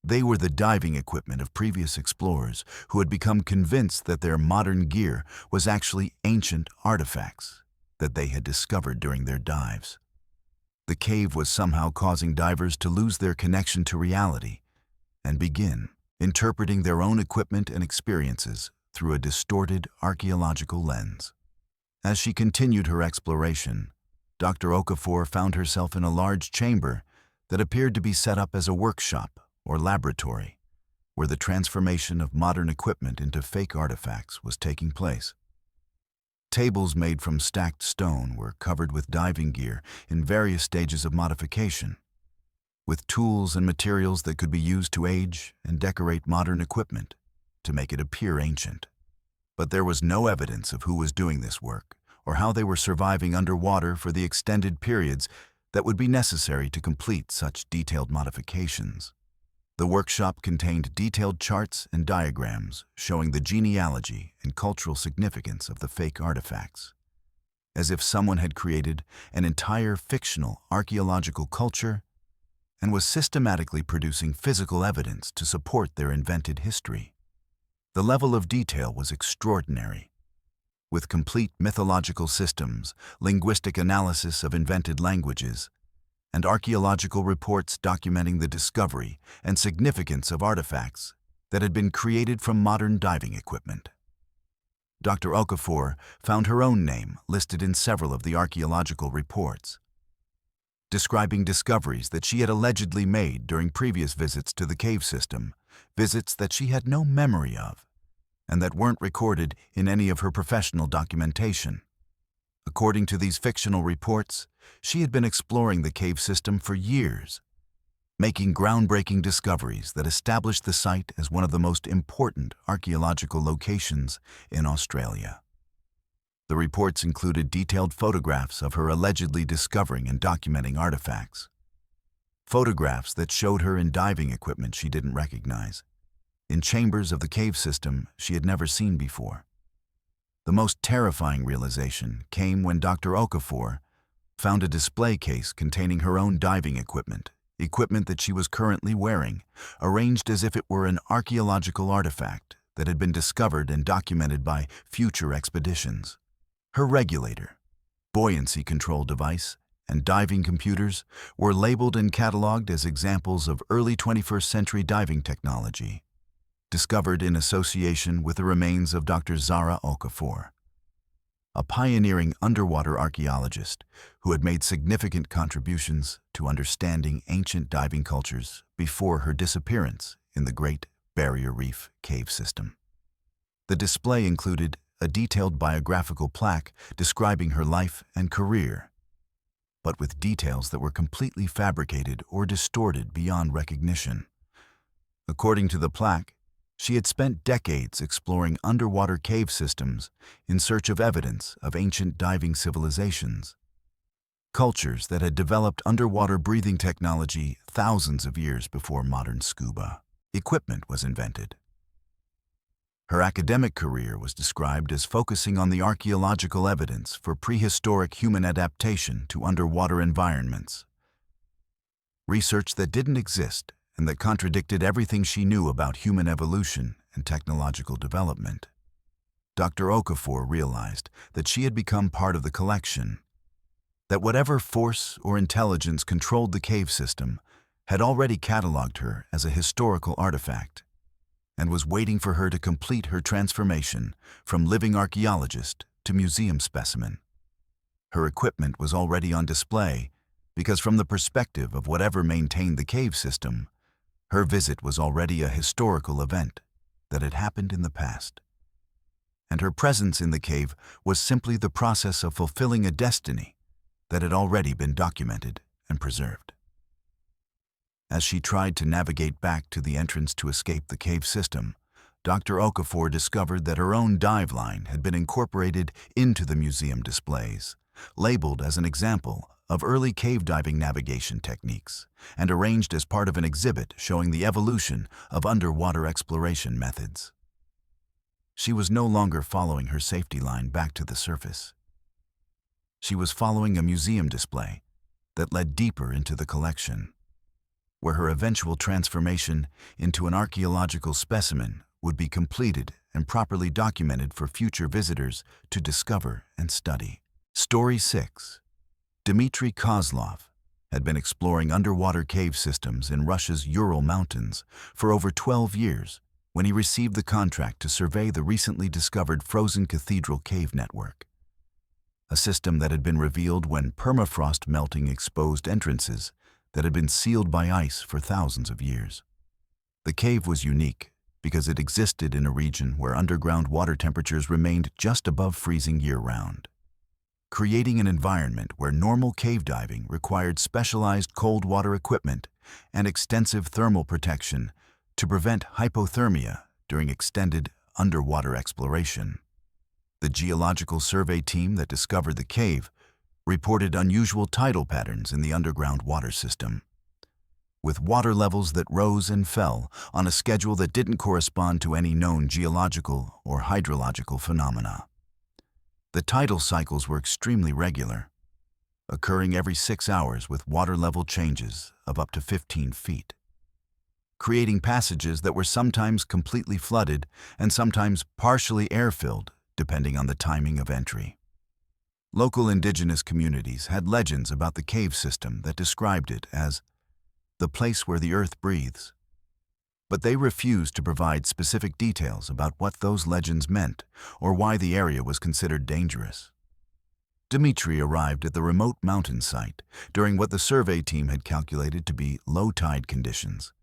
They were the diving equipment of previous explorers who had become convinced that their modern gear was actually ancient artifacts that they had discovered during their dives. The cave was somehow causing divers to lose their connection to reality and begin interpreting their own equipment and experiences through a distorted archaeological lens. As she continued her exploration, Dr. Okafor found herself in a large chamber that appeared to be set up as a workshop or laboratory, where the transformation of modern equipment into fake artifacts was taking place. Tables made from stacked stone were covered with diving gear in various stages of modification, with tools and materials that could be used to age and decorate modern equipment to make it appear ancient. But there was no evidence of who was doing this work or how they were surviving underwater for the extended periods that would be necessary to complete such detailed modifications. The workshop contained detailed charts and diagrams showing the genealogy and cultural significance of the fake artifacts, as if someone had created an entire fictional archaeological culture and was systematically producing physical evidence to support their invented history. The level of detail was extraordinary, with complete mythological systems, linguistic analysis of invented languages, and archaeological reports documenting the discovery and significance of artifacts that had been created from modern diving equipment. Dr. Okafor found her own name listed in several of the archaeological reports, describing discoveries that she had allegedly made during previous visits to the cave system, visits that she had no memory of, and that weren't recorded in any of her professional documentation. According to these fictional reports, she had been exploring the cave system for years, making groundbreaking discoveries that established the site as one of the most important archaeological locations in Australia. The reports included detailed photographs of her allegedly discovering and documenting artifacts. Photographs that showed her in diving equipment she didn't recognize, in chambers of the cave system she had never seen before. The most terrifying realization came when Dr. Okafor found a display case containing her own diving equipment that she was currently wearing, arranged as if it were an archaeological artifact that had been discovered and documented by future expeditions. Her regulator, buoyancy control device, and diving computers were labeled and cataloged as examples of early 21st century diving technology, discovered in association with the remains of Dr. Zara Okafor, a pioneering underwater archaeologist who had made significant contributions to understanding ancient diving cultures before her disappearance in the Great Barrier Reef cave system. The display included a detailed biographical plaque describing her life and career, but with details that were completely fabricated or distorted beyond recognition. According to the plaque, she had spent decades exploring underwater cave systems in search of evidence of ancient diving civilizations, cultures that had developed underwater breathing technology thousands of years before modern scuba equipment was invented. Her academic career was described as focusing on the archaeological evidence for prehistoric human adaptation to underwater environments, research that didn't exist and that contradicted everything she knew about human evolution and technological development. Dr. Okafor realized that she had become part of the collection, that whatever force or intelligence controlled the cave system had already cataloged her as a historical artifact and was waiting for her to complete her transformation from living archaeologist to museum specimen. Her equipment was already on display because from the perspective of whatever maintained the cave system, her visit was already a historical event that had happened in the past. And her presence in the cave was simply the process of fulfilling a destiny that had already been documented and preserved. As she tried to navigate back to the entrance to escape the cave system, Dr. Okafor discovered that her own dive line had been incorporated into the museum displays, labeled as an example of early cave diving navigation techniques, and arranged as part of an exhibit showing the evolution of underwater exploration methods. She was no longer following her safety line back to the surface. She was following a museum display that led deeper into the collection, where her eventual transformation into an archaeological specimen would be completed and properly documented for future visitors to discover and study. Story 6. Dmitry Kozlov had been exploring underwater cave systems in Russia's Ural Mountains for over 12 years when he received the contract to survey the recently discovered frozen cathedral cave network, a system that had been revealed when permafrost melting exposed entrances that had been sealed by ice for thousands of years. The cave was unique because it existed in a region where underground water temperatures remained just above freezing year-round, creating an environment where normal cave diving required specialized cold water equipment and extensive thermal protection to prevent hypothermia during extended underwater exploration. The geological survey team that discovered the cave reported unusual tidal patterns in the underground water system, with water levels that rose and fell on a schedule that didn't correspond to any known geological or hydrological phenomena. The tidal cycles were extremely regular, occurring every 6 hours with water level changes of up to 15 feet, creating passages that were sometimes completely flooded and sometimes partially air-filled, depending on the timing of entry. Local indigenous communities had legends about the cave system that described it as the place where the earth breathes, but they refused to provide specific details about what those legends meant or why the area was considered dangerous. Dmitry arrived at the remote mountain site during what the survey team had calculated to be low tide conditions,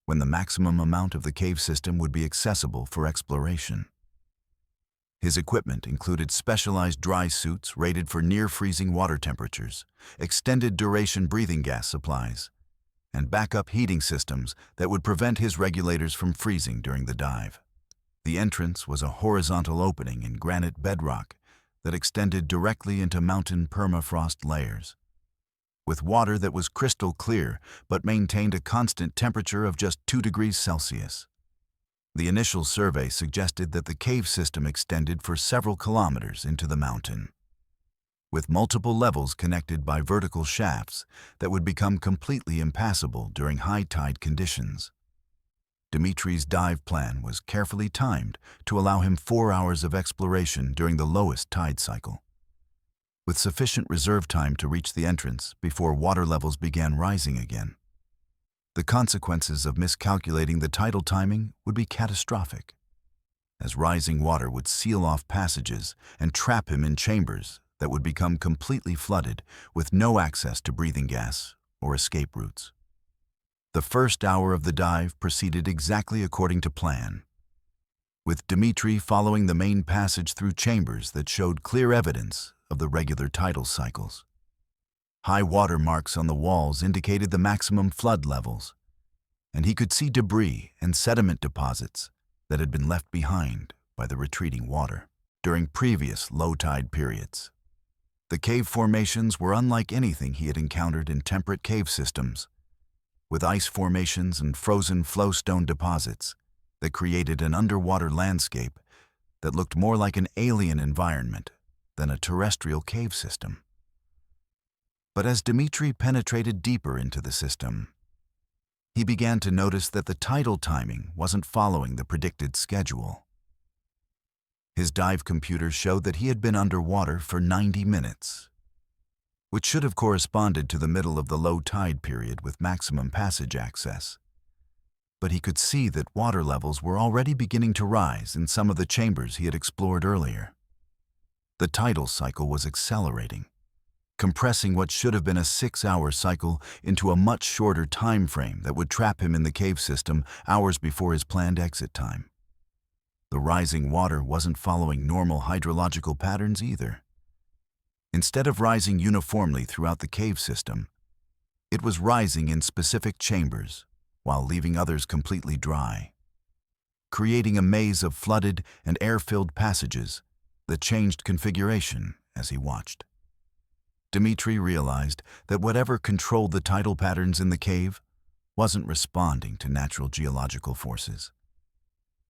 when the maximum amount of the cave system would be accessible for exploration. His equipment included specialized dry suits rated for near-freezing water temperatures, extended duration breathing gas supplies, and backup heating systems that would prevent his regulators from freezing during the dive. The entrance was a horizontal opening in granite bedrock that extended directly into mountain permafrost layers, with water that was crystal clear but maintained a constant temperature of just 2 degrees Celsius. The initial survey suggested that the cave system extended for several kilometers into the mountain, with multiple levels connected by vertical shafts that would become completely impassable during high tide conditions. Dmitry's dive plan was carefully timed to allow him 4 hours of exploration during the lowest tide cycle, with sufficient reserve time to reach the entrance before water levels began rising again. The consequences of miscalculating the tidal timing would be catastrophic, as rising water would seal off passages and trap him in chambers that would become completely flooded with no access to breathing gas or escape routes. The first hour of the dive proceeded exactly according to plan, with Dmitry following the main passage through chambers that showed clear evidence of the regular tidal cycles. High water marks on the walls indicated the maximum flood levels, and he could see debris and sediment deposits that had been left behind by the retreating water during previous low-tide periods. The cave formations were unlike anything he had encountered in temperate cave systems, with ice formations and frozen flowstone deposits that created an underwater landscape that looked more like an alien environment than a terrestrial cave system. But as Dmitry penetrated deeper into the system, he began to notice that the tidal timing wasn't following the predicted schedule. His dive computer showed that he had been underwater for 90 minutes, which should have corresponded to the middle of the low tide period with maximum passage access. But he could see that water levels were already beginning to rise in some of the chambers he had explored earlier. The tidal cycle was accelerating, compressing what should have been a 6-hour cycle into a much shorter time frame that would trap him in the cave system hours before his planned exit time. The rising water wasn't following normal hydrological patterns either. Instead of rising uniformly throughout the cave system, it was rising in specific chambers while leaving others completely dry, creating a maze of flooded and air-filled passages that changed configuration as he watched. Dmitri realized that whatever controlled the tidal patterns in the cave wasn't responding to natural geological forces,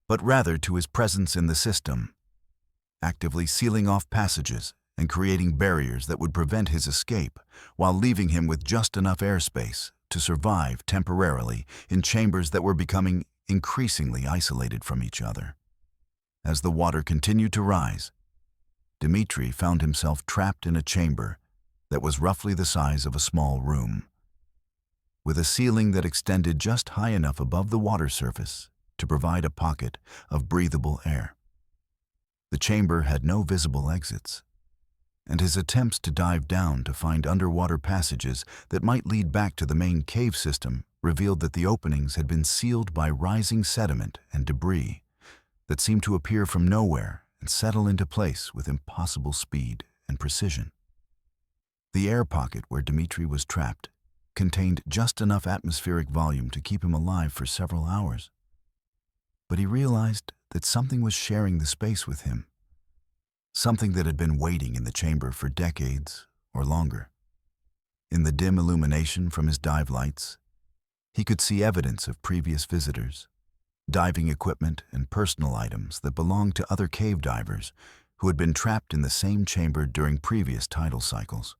but rather to his presence in the system, actively sealing off passages and creating barriers that would prevent his escape while leaving him with just enough airspace to survive temporarily in chambers that were becoming increasingly isolated from each other. As the water continued to rise, Dmitri found himself trapped in a chamber that was roughly the size of a small room, with a ceiling that extended just high enough above the water surface to provide a pocket of breathable air. The chamber had no visible exits, and his attempts to dive down to find underwater passages that might lead back to the main cave system revealed that the openings had been sealed by rising sediment and debris that seemed to appear from nowhere and settle into place with impossible speed and precision. The air pocket where Dmitri was trapped contained just enough atmospheric volume to keep him alive for several hours. But he realized that something was sharing the space with him, something that had been waiting in the chamber for decades or longer. In the dim illumination from his dive lights, he could see evidence of previous visitors, diving equipment and personal items that belonged to other cave divers who had been trapped in the same chamber during previous tidal cycles.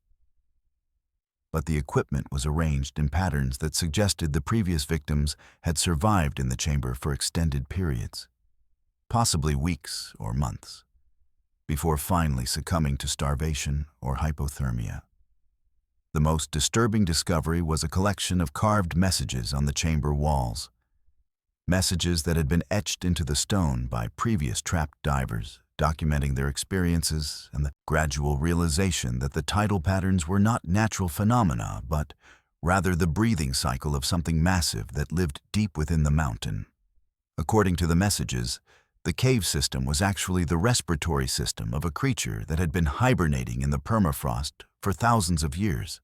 But the equipment was arranged in patterns that suggested the previous victims had survived in the chamber for extended periods, possibly weeks or months, before finally succumbing to starvation or hypothermia. The most disturbing discovery was a collection of carved messages on the chamber walls, messages that had been etched into the stone by previous trapped divers, documenting their experiences and the gradual realization that the tidal patterns were not natural phenomena, but rather the breathing cycle of something massive that lived deep within the mountain. According to the messages, the cave system was actually the respiratory system of a creature that had been hibernating in the permafrost for thousands of years.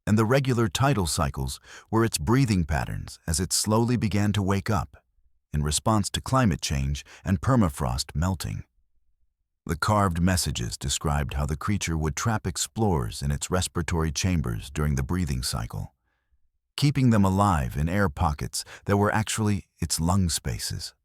And the regular tidal cycles were its breathing patterns as it slowly began to wake up in response to climate change and permafrost melting. The carved messages described how the creature would trap explorers in its respiratory chambers during the breathing cycle, keeping them alive in air pockets that were actually its lung spaces,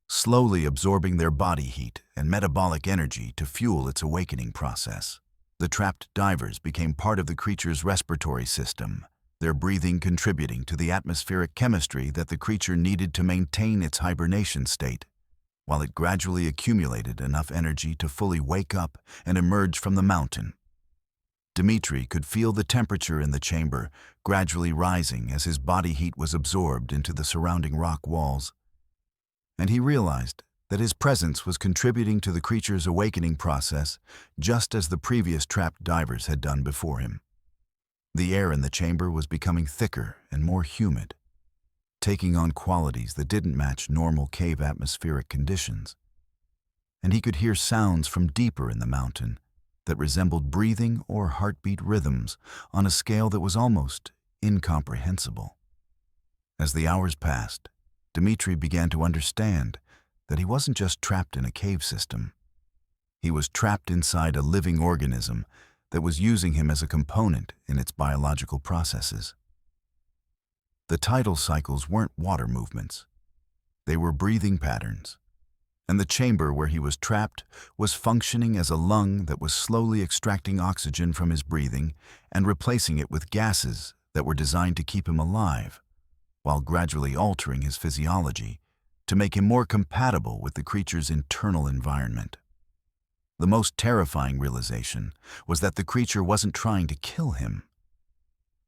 slowly absorbing their body heat and metabolic energy to fuel its awakening process. The trapped divers became part of the creature's respiratory system, their breathing contributing to the atmospheric chemistry that the creature needed to maintain its hibernation state, while it gradually accumulated enough energy to fully wake up and emerge from the mountain. Dmitri could feel the temperature in the chamber gradually rising as his body heat was absorbed into the surrounding rock walls, and he realized that his presence was contributing to the creature's awakening process just as the previous trapped divers had done before him. The air in the chamber was becoming thicker and more humid, taking on qualities that didn't match normal cave atmospheric conditions, and he could hear sounds from deeper in the mountain that resembled breathing or heartbeat rhythms on a scale that was almost incomprehensible. As the hours passed, Dmitri began to understand that he wasn't just trapped in a cave system. He was trapped inside a living organism that was using him as a component in its biological processes. The tidal cycles weren't water movements. They were breathing patterns, and the chamber where he was trapped was functioning as a lung that was slowly extracting oxygen from his breathing and replacing it with gases that were designed to keep him alive, while gradually altering his physiology to make him more compatible with the creature's internal environment. The most terrifying realization was that the creature wasn't trying to kill him,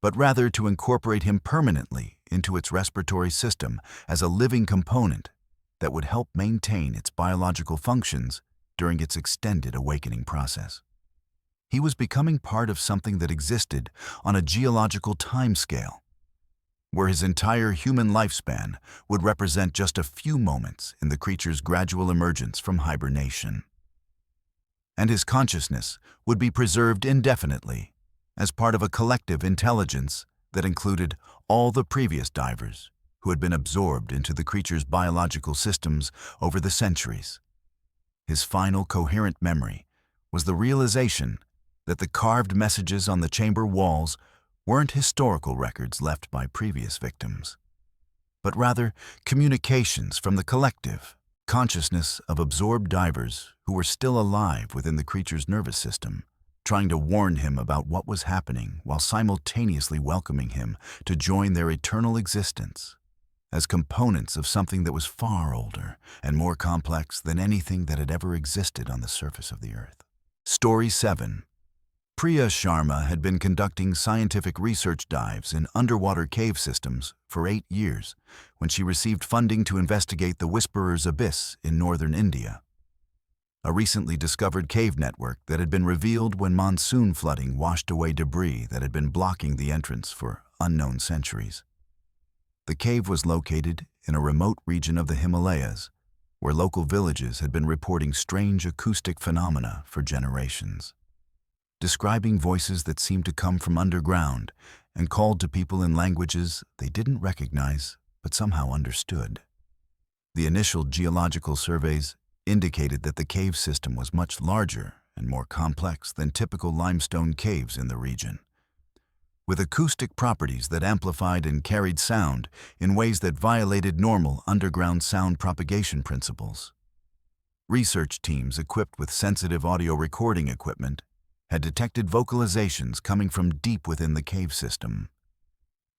but rather to incorporate him permanently into its respiratory system as a living component that would help maintain its biological functions during its extended awakening process. He was becoming part of something that existed on a geological timescale, where his entire human lifespan would represent just a few moments in the creature's gradual emergence from hibernation. And his consciousness would be preserved indefinitely as part of a collective intelligence that included all the previous divers who had been absorbed into the creature's biological systems over the centuries. His final coherent memory was the realization that the carved messages on the chamber walls weren't historical records left by previous victims, but rather communications from the collective consciousness of absorbed divers who were still alive within the creature's nervous system, trying to warn him about what was happening while simultaneously welcoming him to join their eternal existence as components of something that was far older and more complex than anything that had ever existed on the surface of the earth. Story 7. Priya Sharma had been conducting scientific research dives in underwater cave systems for 8 years when she received funding to investigate the Whisperer's Abyss in northern India, a recently discovered cave network that had been revealed when monsoon flooding washed away debris that had been blocking the entrance for unknown centuries. The cave was located in a remote region of the Himalayas, where local villages had been reporting strange acoustic phenomena for generations, describing voices that seemed to come from underground and called to people in languages they didn't recognize but somehow understood. The initial geological surveys indicated that the cave system was much larger and more complex than typical limestone caves in the region, with acoustic properties that amplified and carried sound in ways that violated normal underground sound propagation principles. Research teams equipped with sensitive audio recording equipment had detected vocalizations coming from deep within the cave system,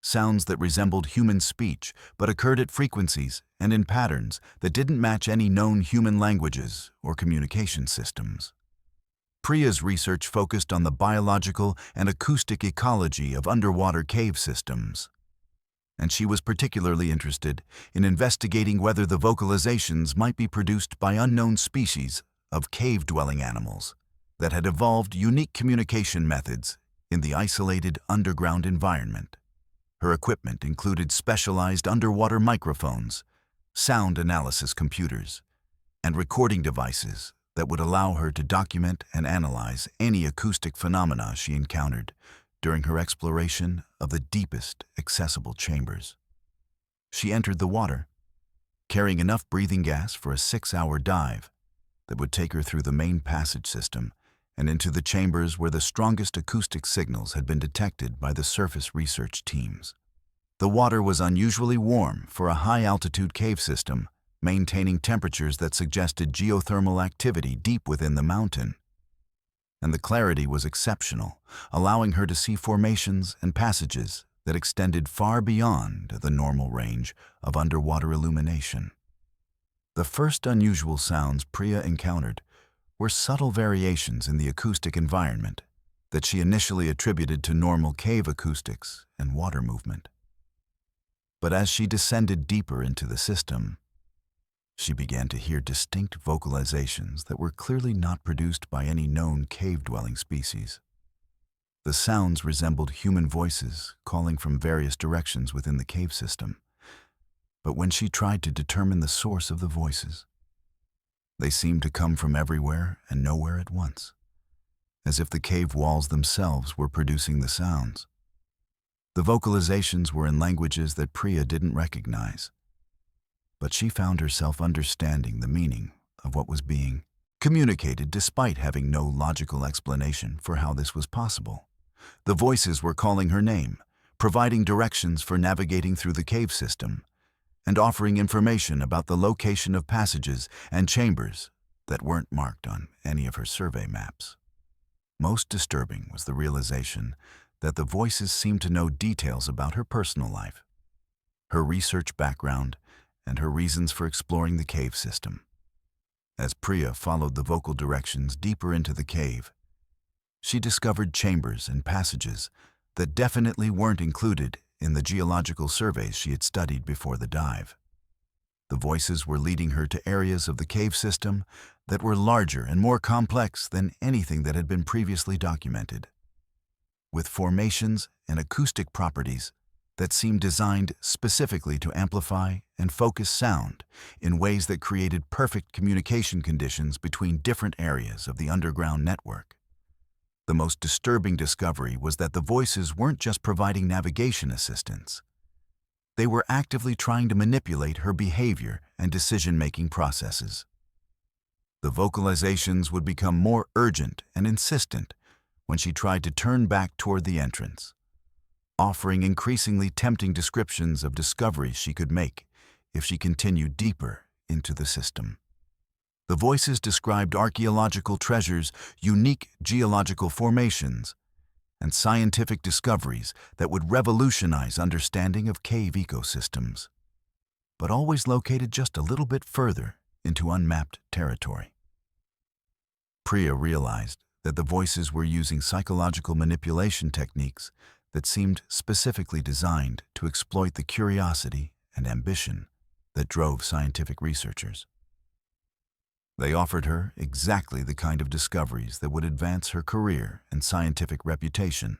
sounds that resembled human speech but occurred at frequencies and in patterns that didn't match any known human languages or communication systems. Priya's research focused on the biological and acoustic ecology of underwater cave systems, and she was particularly interested in investigating whether the vocalizations might be produced by unknown species of cave-dwelling animals that had evolved unique communication methods in the isolated underground environment. Her equipment included specialized underwater microphones, sound analysis computers, and recording devices that would allow her to document and analyze any acoustic phenomena she encountered during her exploration of the deepest accessible chambers. She entered the water, carrying enough breathing gas for a 6-hour dive that would take her through the main passage system and into the chambers where the strongest acoustic signals had been detected by the surface research teams. The water was unusually warm for a high-altitude cave system, maintaining temperatures that suggested geothermal activity deep within the mountain. And the clarity was exceptional, allowing her to see formations and passages that extended far beyond the normal range of underwater illumination. The first unusual sounds Priya encountered were subtle variations in the acoustic environment that she initially attributed to normal cave acoustics and water movement. But as she descended deeper into the system, she began to hear distinct vocalizations that were clearly not produced by any known cave-dwelling species. The sounds resembled human voices calling from various directions within the cave system, but when she tried to determine the source of the voices, they seemed to come from everywhere and nowhere at once, as if the cave walls themselves were producing the sounds. The vocalizations were in languages that Priya didn't recognize, but she found herself understanding the meaning of what was being communicated despite having no logical explanation for how this was possible. The voices were calling her name, providing directions for navigating through the cave system, and offering information about the location of passages and chambers that weren't marked on any of her survey maps. Most disturbing was the realization that the voices seemed to know details about her personal life, her research background, and her reasons for exploring the cave system. As Priya followed the vocal directions deeper into the cave, she discovered chambers and passages that definitely weren't included in the geological surveys she had studied before the dive. The voices were leading her to areas of the cave system that were larger and more complex than anything that had been previously documented, with formations and acoustic properties that seemed designed specifically to amplify and focus sound in ways that created perfect communication conditions between different areas of the underground network. The most disturbing discovery was that the voices weren't just providing navigation assistance. They were actively trying to manipulate her behavior and decision-making processes. The vocalizations would become more urgent and insistent when she tried to turn back toward the entrance, offering increasingly tempting descriptions of discoveries she could make if she continued deeper into the system. The voices described archaeological treasures, unique geological formations, and scientific discoveries that would revolutionize understanding of cave ecosystems, but always located just a little bit further into unmapped territory. Priya realized that the voices were using psychological manipulation techniques that seemed specifically designed to exploit the curiosity and ambition that drove scientific researchers. They offered her exactly the kind of discoveries that would advance her career and scientific reputation,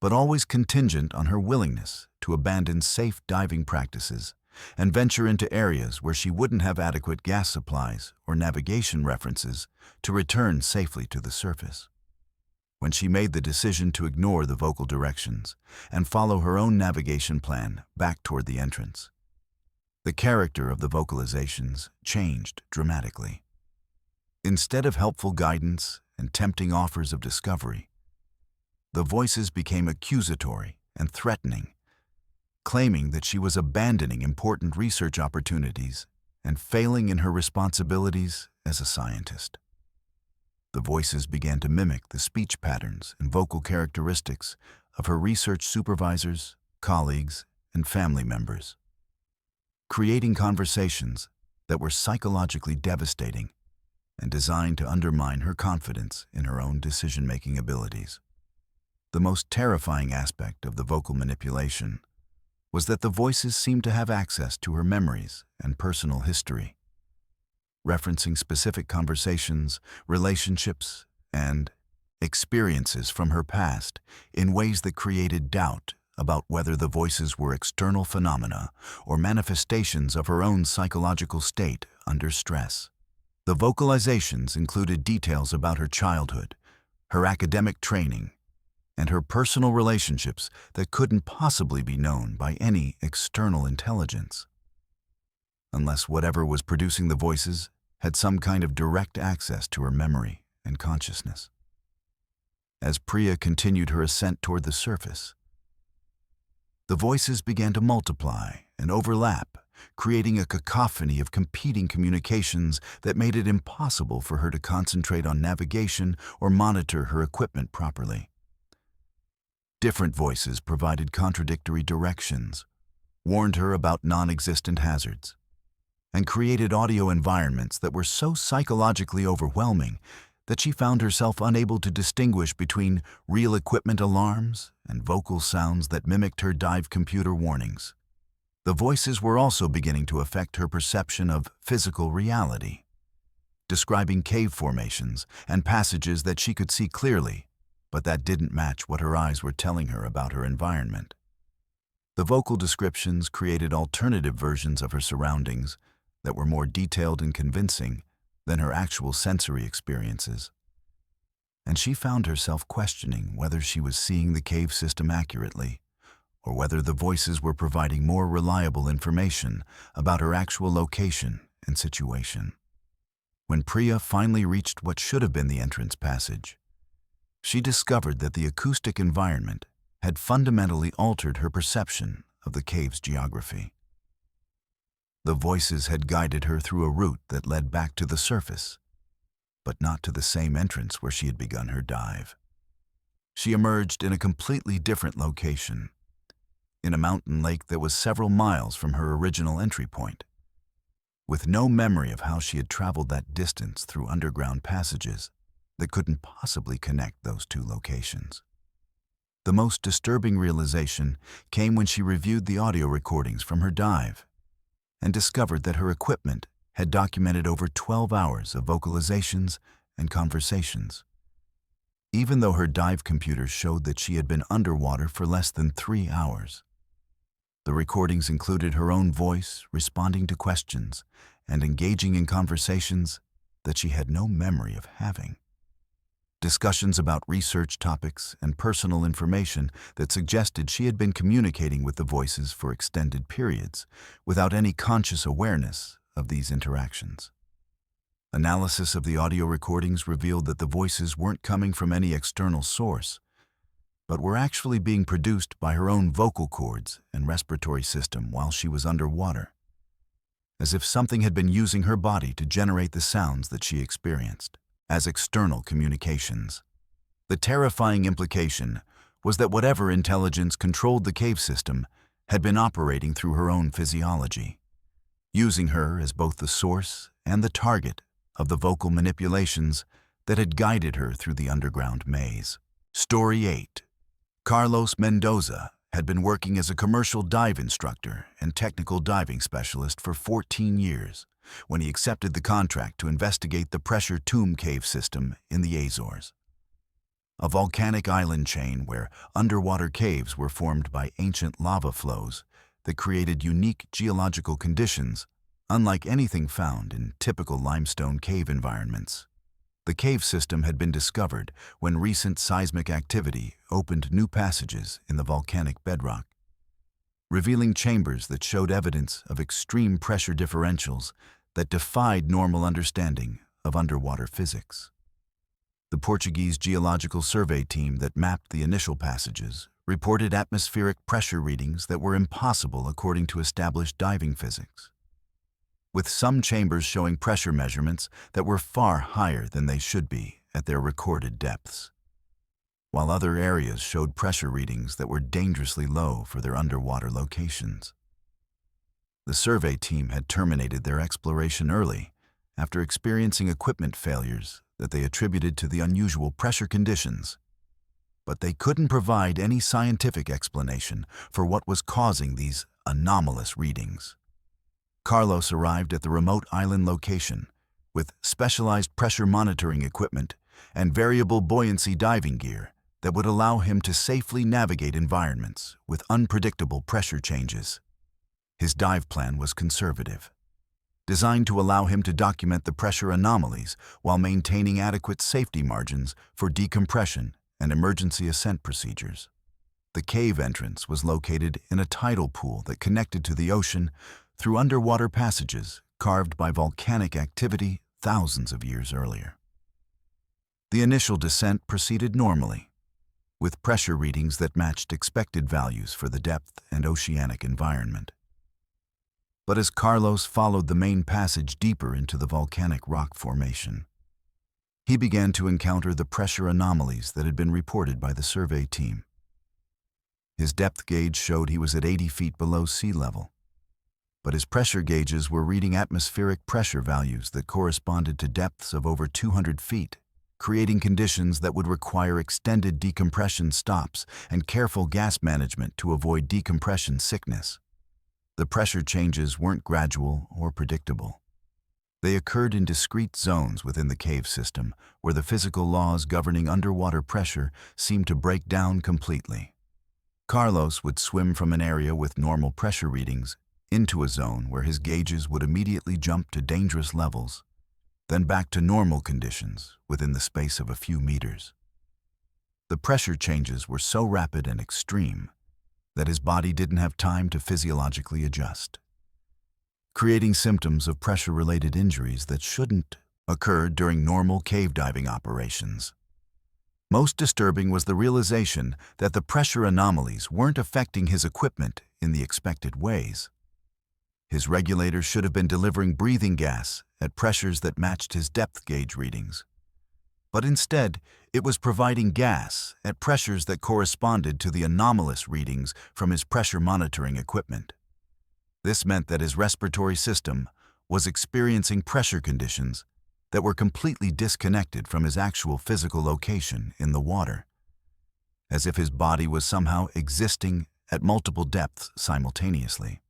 but always contingent on her willingness to abandon safe diving practices and venture into areas where she wouldn't have adequate gas supplies or navigation references to return safely to the surface. When she made the decision to ignore the vocal directions and follow her own navigation plan back toward the entrance, the character of the vocalizations changed dramatically. Instead of helpful guidance and tempting offers of discovery, the voices became accusatory and threatening, claiming that she was abandoning important research opportunities and failing in her responsibilities as a scientist. The voices began to mimic the speech patterns and vocal characteristics of her research supervisors, colleagues, and family members, creating conversations that were psychologically devastating and designed to undermine her confidence in her own decision-making abilities. The most terrifying aspect of the vocal manipulation was that the voices seemed to have access to her memories and personal history, referencing specific conversations, relationships, and experiences from her past in ways that created doubt about whether the voices were external phenomena or manifestations of her own psychological state under stress. The vocalizations included details about her childhood, her academic training, and her personal relationships that couldn't possibly be known by any external intelligence, unless whatever was producing the voices had some kind of direct access to her memory and consciousness. As Priya continued her ascent toward the surface, the voices began to multiply and overlap, creating a cacophony of competing communications that made it impossible for her to concentrate on navigation or monitor her equipment properly. Different voices provided contradictory directions, warned her about non-existent hazards, and created audio environments that were so psychologically overwhelming that she found herself unable to distinguish between real equipment alarms and vocal sounds that mimicked her dive computer warnings. The voices were also beginning to affect her perception of physical reality, describing cave formations and passages that she could see clearly, but that didn't match what her eyes were telling her about her environment. The vocal descriptions created alternative versions of her surroundings that were more detailed and convincing than her actual sensory experiences, and she found herself questioning whether she was seeing the cave system accurately or whether the voices were providing more reliable information about her actual location and situation. When Priya finally reached what should have been the entrance passage, she discovered that the acoustic environment had fundamentally altered her perception of the cave's geography. The voices had guided her through a route that led back to the surface, but not to the same entrance where she had begun her dive. She emerged in a completely different location, in a mountain lake that was several miles from her original entry point. With no memory of how she had traveled that distance through underground passages that couldn't possibly connect those two locations. The most disturbing realization came when she reviewed the audio recordings from her dive and discovered that her equipment had documented over 12 hours of vocalizations and conversations. Even though her dive computer showed that she had been underwater for less than 3 hours. The recordings included her own voice responding to questions and engaging in conversations that she had no memory of having. Discussions about research topics and personal information that suggested she had been communicating with the voices for extended periods without any conscious awareness of these interactions. Analysis of the audio recordings revealed that the voices weren't coming from any external source, but were actually being produced by her own vocal cords and respiratory system while she was underwater, as if something had been using her body to generate the sounds that she experienced as external communications. The terrifying implication was that whatever intelligence controlled the cave system had been operating through her own physiology, using her as both the source and the target of the vocal manipulations that had guided her through the underground maze. Story 8. Carlos Mendoza had been working as a commercial dive instructor and technical diving specialist for 14 years when he accepted the contract to investigate the pressure tomb cave system in the Azores, a volcanic island chain where underwater caves were formed by ancient lava flows that created unique geological conditions unlike anything found in typical limestone cave environments. The cave system had been discovered when recent seismic activity opened new passages in the volcanic bedrock, revealing chambers that showed evidence of extreme pressure differentials that defied normal understanding of underwater physics. The Portuguese Geological Survey team that mapped the initial passages reported atmospheric pressure readings that were impossible according to established diving physics, with some chambers showing pressure measurements that were far higher than they should be at their recorded depths, while other areas showed pressure readings that were dangerously low for their underwater locations. The survey team had terminated their exploration early after experiencing equipment failures that they attributed to the unusual pressure conditions, but they couldn't provide any scientific explanation for what was causing these anomalous readings. Carlos arrived at the remote island location with specialized pressure monitoring equipment and variable buoyancy diving gear that would allow him to safely navigate environments with unpredictable pressure changes. His dive plan was conservative, designed to allow him to document the pressure anomalies while maintaining adequate safety margins for decompression and emergency ascent procedures. The cave entrance was located in a tidal pool that connected to the ocean through underwater passages carved by volcanic activity thousands of years earlier. The initial descent proceeded normally, with pressure readings that matched expected values for the depth and oceanic environment. But as Carlos followed the main passage deeper into the volcanic rock formation, he began to encounter the pressure anomalies that had been reported by the survey team. His depth gauge showed he was at 80 feet below sea level, but his pressure gauges were reading atmospheric pressure values that corresponded to depths of over 200 feet, creating conditions that would require extended decompression stops and careful gas management to avoid decompression sickness. The pressure changes weren't gradual or predictable. They occurred in discrete zones within the cave system where the physical laws governing underwater pressure seemed to break down completely. Carlos would swim from an area with normal pressure readings into a zone where his gauges would immediately jump to dangerous levels, then back to normal conditions within the space of a few meters. The pressure changes were so rapid and extreme that his body didn't have time to physiologically adjust, creating symptoms of pressure-related injuries that shouldn't occur during normal cave diving operations. Most disturbing was the realization that the pressure anomalies weren't affecting his equipment in the expected ways. His regulator should have been delivering breathing gas at pressures that matched his depth gauge readings, but instead it was providing gas at pressures that corresponded to the anomalous readings from his pressure monitoring equipment. This meant that his respiratory system was experiencing pressure conditions that were completely disconnected from his actual physical location in the water, as if his body was somehow existing at multiple depths simultaneously.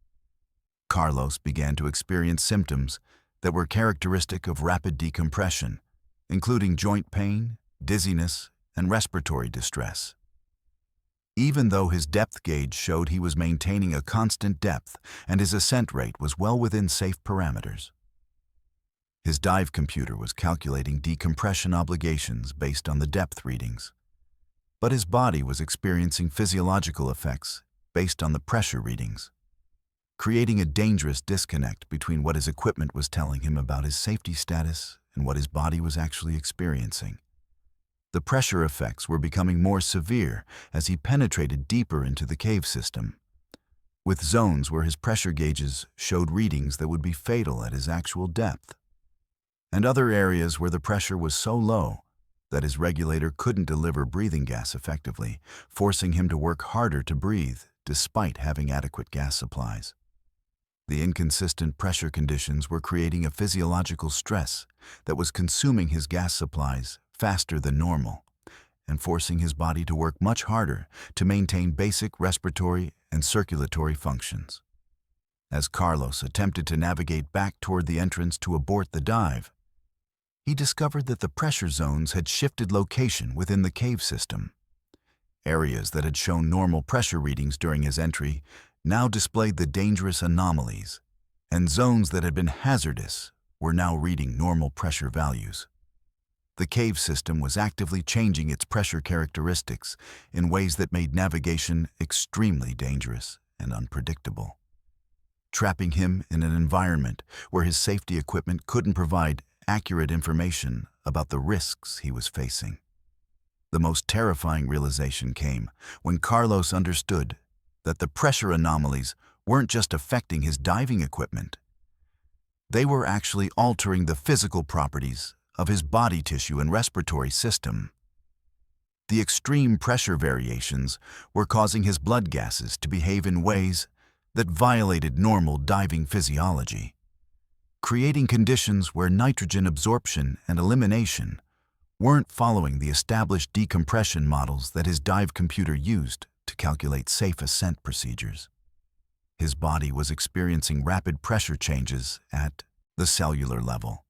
Carlos began to experience symptoms that were characteristic of rapid decompression, including joint pain, dizziness, and respiratory distress. Even though his depth gauge showed he was maintaining a constant depth and his ascent rate was well within safe parameters. His dive computer was calculating decompression obligations based on the depth readings, but his body was experiencing physiological effects based on the pressure readings, creating a dangerous disconnect between what his equipment was telling him about his safety status and what his body was actually experiencing. The pressure effects were becoming more severe as he penetrated deeper into the cave system, with zones where his pressure gauges showed readings that would be fatal at his actual depth, and other areas where the pressure was so low that his regulator couldn't deliver breathing gas effectively, forcing him to work harder to breathe despite having adequate gas supplies. The inconsistent pressure conditions were creating a physiological stress that was consuming his gas supplies faster than normal and forcing his body to work much harder to maintain basic respiratory and circulatory functions. As Carlos attempted to navigate back toward the entrance to abort the dive, he discovered that the pressure zones had shifted location within the cave system. Areas that had shown normal pressure readings during his entry now displayed the dangerous anomalies, and zones that had been hazardous were now reading normal pressure values. The cave system was actively changing its pressure characteristics in ways that made navigation extremely dangerous and unpredictable, trapping him in an environment where his safety equipment couldn't provide accurate information about the risks he was facing. The most terrifying realization came when Carlos understood that the pressure anomalies weren't just affecting his diving equipment. They were actually altering the physical properties of his body tissue and respiratory system. The extreme pressure variations were causing his blood gases to behave in ways that violated normal diving physiology, creating conditions where nitrogen absorption and elimination weren't following the established decompression models that his dive computer used to calculate safe ascent procedures. His body was experiencing rapid pressure changes at the cellular level,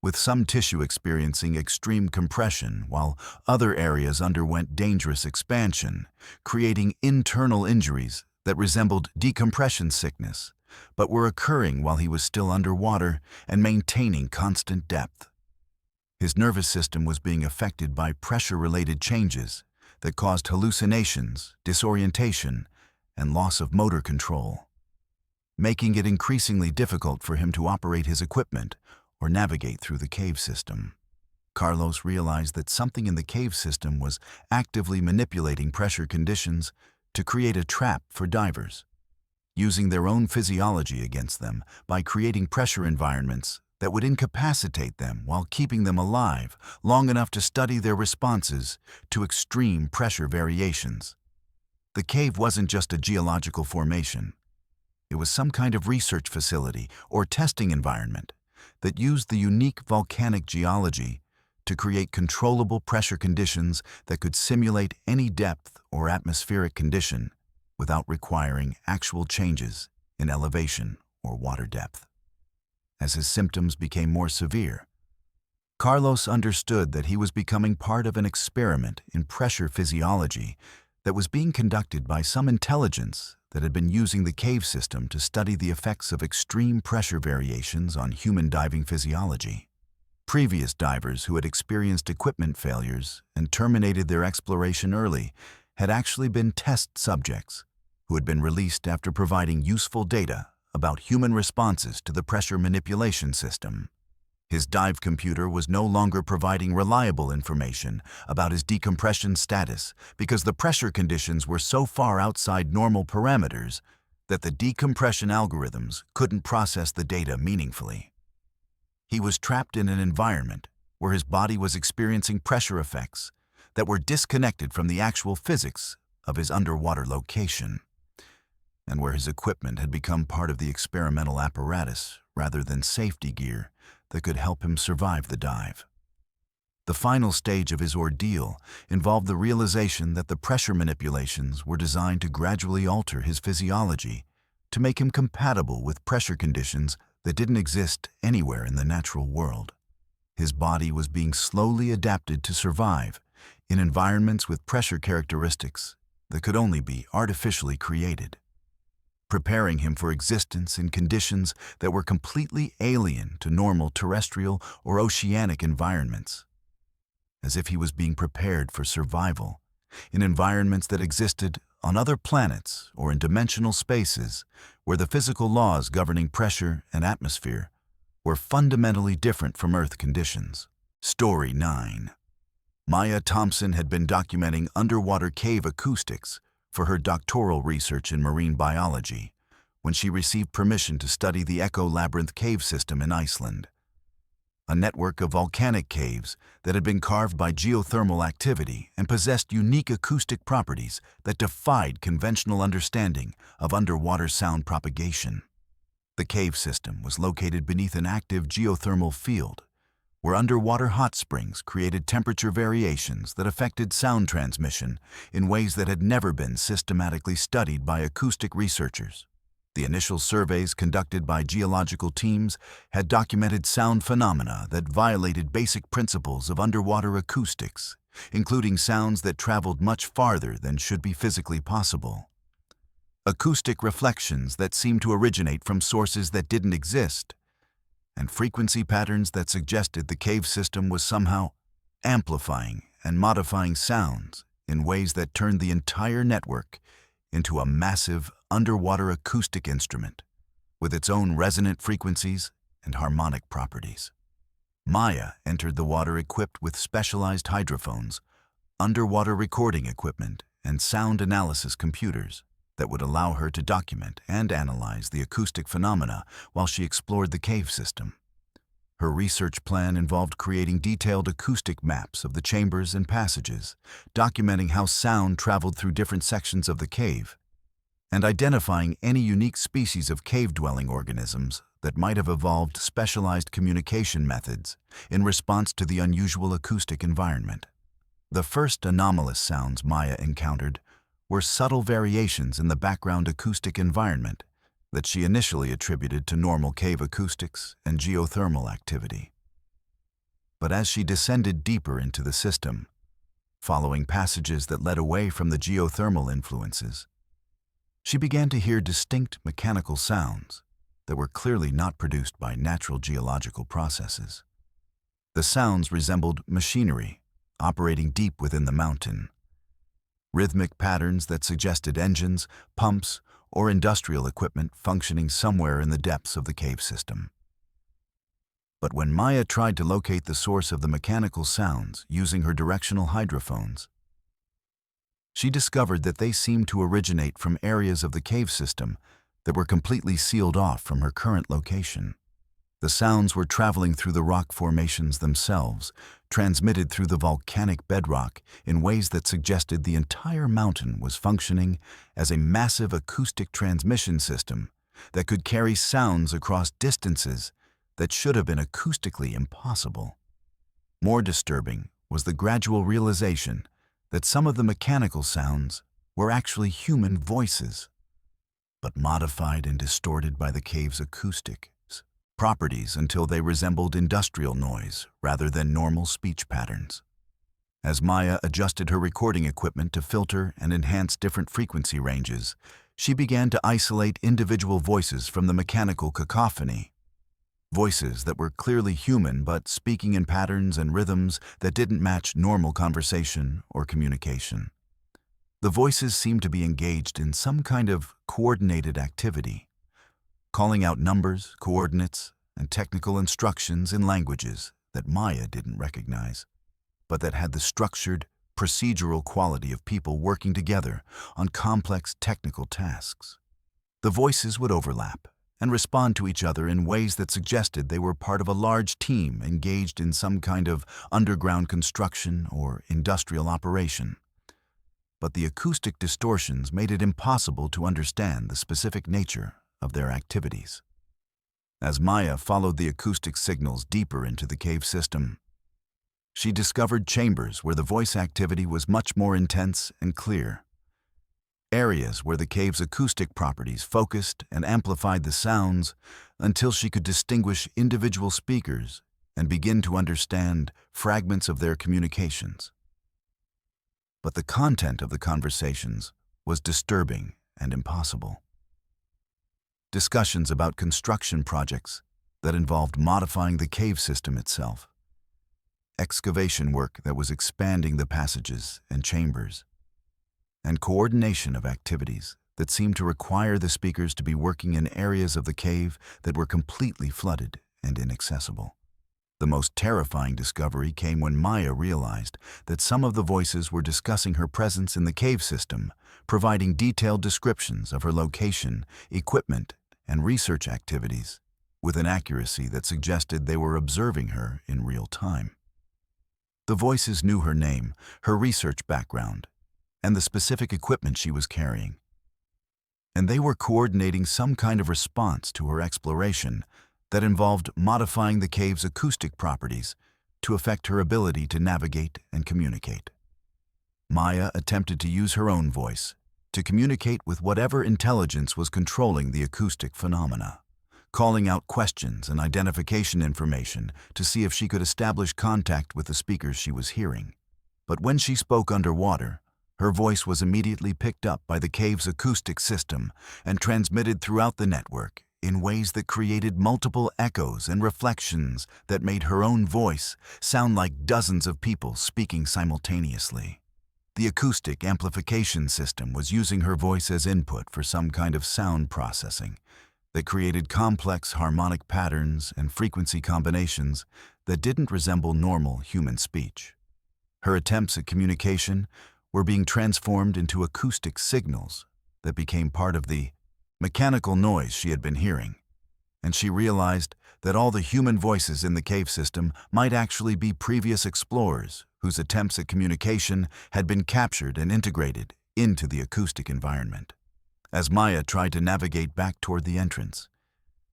with some tissue experiencing extreme compression while other areas underwent dangerous expansion, creating internal injuries that resembled decompression sickness, but were occurring while he was still underwater and maintaining constant depth. His nervous system was being affected by pressure-related changes that caused hallucinations, disorientation, and loss of motor control, making it increasingly difficult for him to operate his equipment or navigate through the cave system. Carlos realized that something in the cave system was actively manipulating pressure conditions to create a trap for divers, using their own physiology against them by creating pressure environments that would incapacitate them while keeping them alive long enough to study their responses to extreme pressure variations. The cave wasn't just a geological formation. It was some kind of research facility or testing environment that used the unique volcanic geology to create controllable pressure conditions that could simulate any depth or atmospheric condition without requiring actual changes in elevation or water depth. As his symptoms became more severe, Carlos understood that he was becoming part of an experiment in pressure physiology that was being conducted by some intelligence that had been using the cave system to study the effects of extreme pressure variations on human diving physiology. Previous divers who had experienced equipment failures and terminated their exploration early had actually been test subjects who had been released after providing useful data about human responses to the pressure manipulation system. His dive computer was no longer providing reliable information about his decompression status because the pressure conditions were so far outside normal parameters that the decompression algorithms couldn't process the data meaningfully. He was trapped in an environment where his body was experiencing pressure effects that were disconnected from the actual physics of his underwater location, and where his equipment had become part of the experimental apparatus rather than safety gear that could help him survive the dive. The final stage of his ordeal involved the realization that the pressure manipulations were designed to gradually alter his physiology to make him compatible with pressure conditions that didn't exist anywhere in the natural world. His body was being slowly adapted to survive in environments with pressure characteristics that could only be artificially created, preparing him for existence in conditions that were completely alien to normal terrestrial or oceanic environments, as if he was being prepared for survival in environments that existed on other planets or in dimensional spaces where the physical laws governing pressure and atmosphere were fundamentally different from Earth conditions. Story 9. Maya Thompson had been documenting underwater cave acoustics for her doctoral research in marine biology when she received permission to study the Echo Labyrinth cave system in Iceland, a network of volcanic caves that had been carved by geothermal activity and possessed unique acoustic properties that defied conventional understanding of underwater sound propagation. The cave system was located beneath an active geothermal field, where underwater hot springs created temperature variations that affected sound transmission in ways that had never been systematically studied by acoustic researchers. The initial surveys conducted by geological teams had documented sound phenomena that violated basic principles of underwater acoustics, including sounds that traveled much farther than should be physically possible. Acoustic reflections that seemed to originate from sources that didn't exist, and frequency patterns that suggested the cave system was somehow amplifying and modifying sounds in ways that turned the entire network into a massive underwater acoustic instrument with its own resonant frequencies and harmonic properties. Maya entered the water equipped with specialized hydrophones, underwater recording equipment, and sound analysis computers that would allow her to document and analyze the acoustic phenomena while she explored the cave system. Her research plan involved creating detailed acoustic maps of the chambers and passages, documenting how sound traveled through different sections of the cave, and identifying any unique species of cave-dwelling organisms that might have evolved specialized communication methods in response to the unusual acoustic environment. The first anomalous sounds Maya encountered were subtle variations in the background acoustic environment that she initially attributed to normal cave acoustics and geothermal activity. But as she descended deeper into the system, following passages that led away from the geothermal influences, she began to hear distinct mechanical sounds that were clearly not produced by natural geological processes. The sounds resembled machinery operating deep within the mountain, rhythmic patterns that suggested engines, pumps, or industrial equipment functioning somewhere in the depths of the cave system. But when Maya tried to locate the source of the mechanical sounds using her directional hydrophones, she discovered that they seemed to originate from areas of the cave system that were completely sealed off from her current location. The sounds were traveling through the rock formations themselves, transmitted through the volcanic bedrock in ways that suggested the entire mountain was functioning as a massive acoustic transmission system that could carry sounds across distances that should have been acoustically impossible. More disturbing was the gradual realization that some of the mechanical sounds were actually human voices, but modified and distorted by the cave's acoustic properties until they resembled industrial noise rather than normal speech patterns. As Maya adjusted her recording equipment to filter and enhance different frequency ranges, she began to isolate individual voices from the mechanical cacophony. Voices that were clearly human but speaking in patterns and rhythms that didn't match normal conversation or communication. The voices seemed to be engaged in some kind of coordinated activity, calling out numbers, coordinates, and technical instructions in languages that Maya didn't recognize, but that had the structured, procedural quality of people working together on complex technical tasks. The voices would overlap and respond to each other in ways that suggested they were part of a large team engaged in some kind of underground construction or industrial operation. But the acoustic distortions made it impossible to understand the specific nature of their activities. As Maya followed the acoustic signals deeper into the cave system, she discovered chambers where the voice activity was much more intense and clear. Areas where the cave's acoustic properties focused and amplified the sounds until she could distinguish individual speakers and begin to understand fragments of their communications. But the content of the conversations was disturbing and impossible. Discussions about construction projects that involved modifying the cave system itself, excavation work that was expanding the passages and chambers, and coordination of activities that seemed to require the speakers to be working in areas of the cave that were completely flooded and inaccessible. The most terrifying discovery came when Maya realized that some of the voices were discussing her presence in the cave system, providing detailed descriptions of her location, equipment, and research activities, with an accuracy that suggested they were observing her in real time. The voices knew her name, her research background, and the specific equipment she was carrying. And they were coordinating some kind of response to her exploration that involved modifying the cave's acoustic properties to affect her ability to navigate and communicate. Maya attempted to use her own voice to communicate with whatever intelligence was controlling the acoustic phenomena, calling out questions and identification information to see if she could establish contact with the speakers she was hearing. But when she spoke underwater, her voice was immediately picked up by the cave's acoustic system and transmitted throughout the network in ways that created multiple echoes and reflections that made her own voice sound like dozens of people speaking simultaneously. The acoustic amplification system was using her voice as input for some kind of sound processing that created complex harmonic patterns and frequency combinations that didn't resemble normal human speech. Her attempts at communication were being transformed into acoustic signals that became part of the mechanical noise she had been hearing, and she realized that all the human voices in the cave system might actually be previous explorers whose attempts at communication had been captured and integrated into the acoustic environment. As Maya tried to navigate back toward the entrance,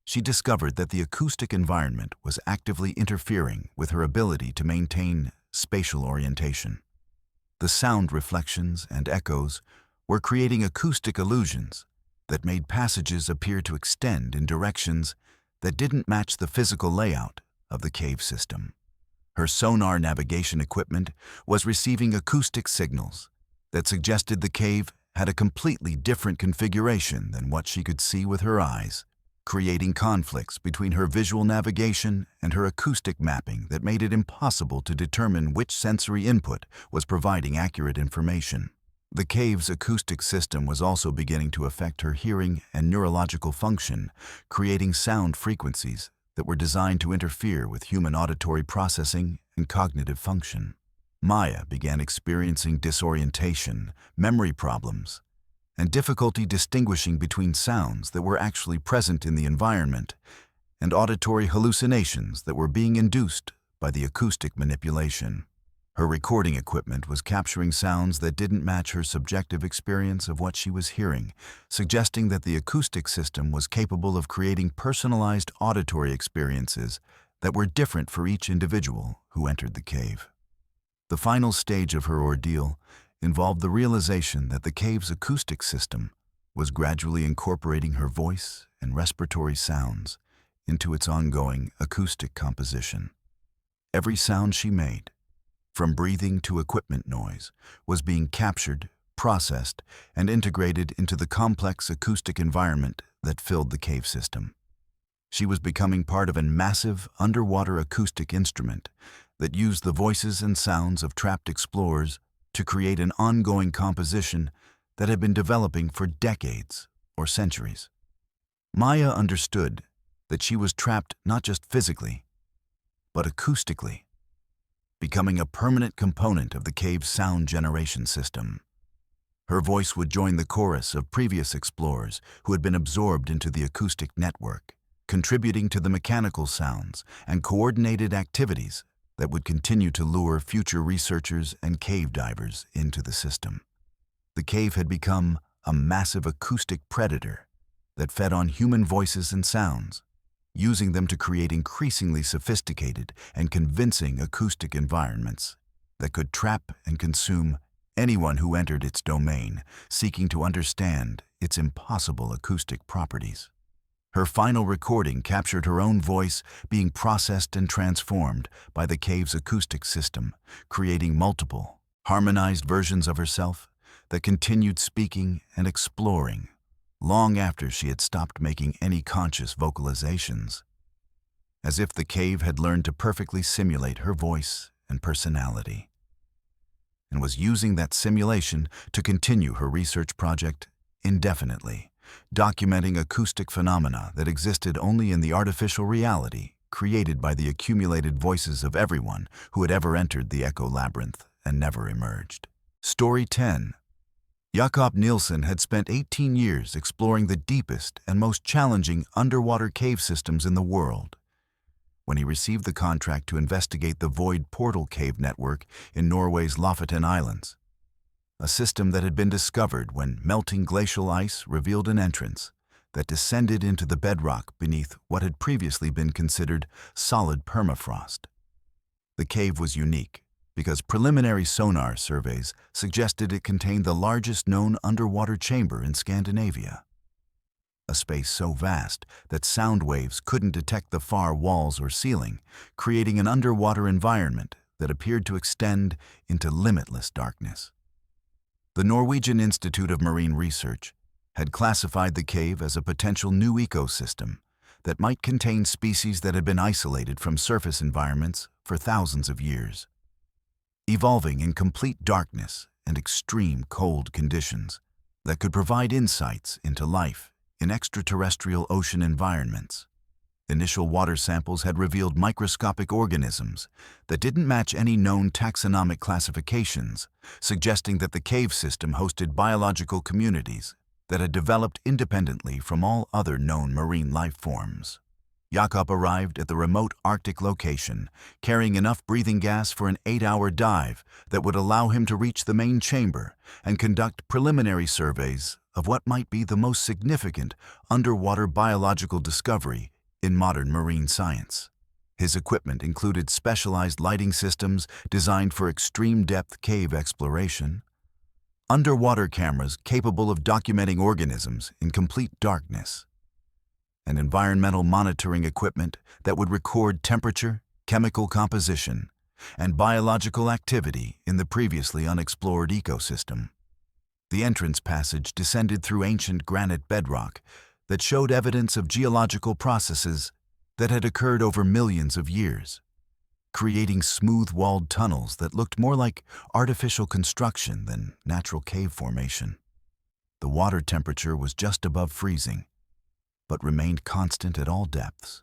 she discovered that the acoustic environment was actively interfering with her ability to maintain spatial orientation. The sound reflections and echoes were creating acoustic illusions that made passages appear to extend in directions that didn't match the physical layout of the cave system. Her sonar navigation equipment was receiving acoustic signals that suggested the cave had a completely different configuration than what she could see with her eyes, creating conflicts between her visual navigation and her acoustic mapping that made it impossible to determine which sensory input was providing accurate information. The cave's acoustic system was also beginning to affect her hearing and neurological function, creating sound frequencies that were designed to interfere with human auditory processing and cognitive function. Maya began experiencing disorientation, memory problems, and difficulty distinguishing between sounds that were actually present in the environment and auditory hallucinations that were being induced by the acoustic manipulation. Her recording equipment was capturing sounds that didn't match her subjective experience of what she was hearing, suggesting that the acoustic system was capable of creating personalized auditory experiences that were different for each individual who entered the cave. The final stage of her ordeal involved the realization that the cave's acoustic system was gradually incorporating her voice and respiratory sounds into its ongoing acoustic composition. Every sound she made, from breathing to equipment noise, was being captured, processed, and integrated into the complex acoustic environment that filled the cave system. She was becoming part of a massive underwater acoustic instrument that used the voices and sounds of trapped explorers to create an ongoing composition that had been developing for decades or centuries. Maya understood that she was trapped not just physically, but acoustically, becoming a permanent component of the cave's sound generation system. Her voice would join the chorus of previous explorers who had been absorbed into the acoustic network, contributing to the mechanical sounds and coordinated activities that would continue to lure future researchers and cave divers into the system. The cave had become a massive acoustic predator that fed on human voices and sounds, using them to create increasingly sophisticated and convincing acoustic environments that could trap and consume anyone who entered its domain, seeking to understand its impossible acoustic properties. Her final recording captured her own voice being processed and transformed by the cave's acoustic system, creating multiple, harmonized versions of herself that continued speaking and exploring long after she had stopped making any conscious vocalizations, as if the cave had learned to perfectly simulate her voice and personality, and was using that simulation to continue her research project indefinitely, documenting acoustic phenomena that existed only in the artificial reality created by the accumulated voices of everyone who had ever entered the echo labyrinth and never emerged. Story 10. Jakob Nielsen had spent 18 years exploring the deepest and most challenging underwater cave systems in the world. When he received the contract to investigate the Void Portal Cave network in Norway's Lofoten Islands, a system that had been discovered when melting glacial ice revealed an entrance that descended into the bedrock beneath what had previously been considered solid permafrost. The cave was unique because preliminary sonar surveys suggested it contained the largest known underwater chamber in Scandinavia, a space so vast that sound waves couldn't detect the far walls or ceiling, creating an underwater environment that appeared to extend into limitless darkness. The Norwegian Institute of Marine Research had classified the cave as a potential new ecosystem that might contain species that had been isolated from surface environments for thousands of years, evolving in complete darkness and extreme cold conditions that could provide insights into life in extraterrestrial ocean environments. Initial water samples had revealed microscopic organisms that didn't match any known taxonomic classifications, suggesting that the cave system hosted biological communities that had developed independently from all other known marine life forms. Jakob arrived at the remote Arctic location, carrying enough breathing gas for an 8-hour dive that would allow him to reach the main chamber and conduct preliminary surveys of what might be the most significant underwater biological discovery in modern marine science. His equipment included specialized lighting systems designed for extreme depth cave exploration, underwater cameras capable of documenting organisms in complete darkness, and environmental monitoring equipment that would record temperature, chemical composition, and biological activity in the previously unexplored ecosystem. The entrance passage descended through ancient granite bedrock that showed evidence of geological processes that had occurred over millions of years, creating smooth-walled tunnels that looked more like artificial construction than natural cave formation. The water temperature was just above freezing, but remained constant at all depths,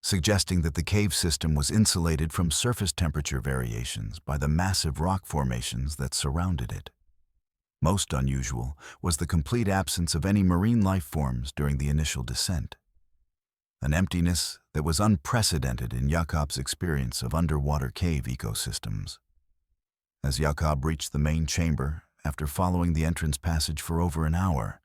suggesting that the cave system was insulated from surface temperature variations by the massive rock formations that surrounded it. Most unusual was the complete absence of any marine life forms during the initial descent, an emptiness that was unprecedented in Jakob's experience of underwater cave ecosystems. As Jakob reached the main chamber after following the entrance passage for over an hour,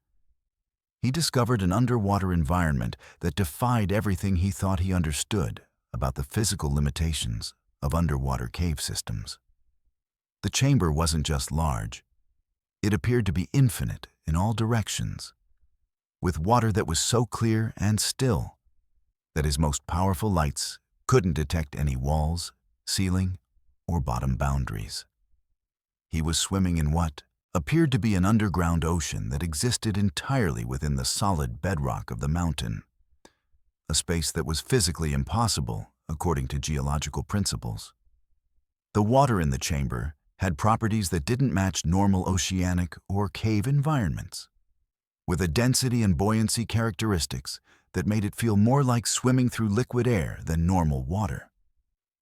he discovered an underwater environment that defied everything he thought he understood about the physical limitations of underwater cave systems. The chamber wasn't just large. It appeared to be infinite in all directions, with water that was so clear and still that his most powerful lights couldn't detect any walls, ceiling, or bottom boundaries. He was swimming in what appeared to be an underground ocean that existed entirely within the solid bedrock of the mountain, a space that was physically impossible according to geological principles. The water in the chamber had properties that didn't match normal oceanic or cave environments, with a density and buoyancy characteristics that made it feel more like swimming through liquid air than normal water.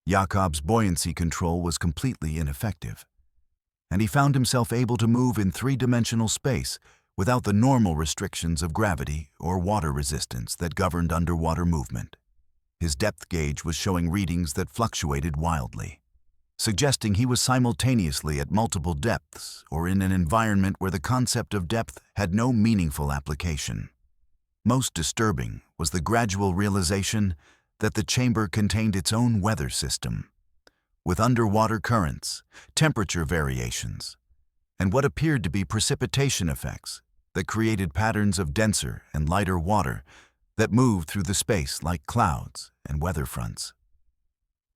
Jakob's buoyancy control was completely ineffective, and he found himself able to move in three-dimensional space without the normal restrictions of gravity or water resistance that governed underwater movement. His depth gauge was showing readings that fluctuated wildly, suggesting he was simultaneously at multiple depths or in an environment where the concept of depth had no meaningful application. Most disturbing was the gradual realization that the chamber contained its own weather system, with underwater currents, temperature variations, and what appeared to be precipitation effects that created patterns of denser and lighter water that moved through the space like clouds and weather fronts.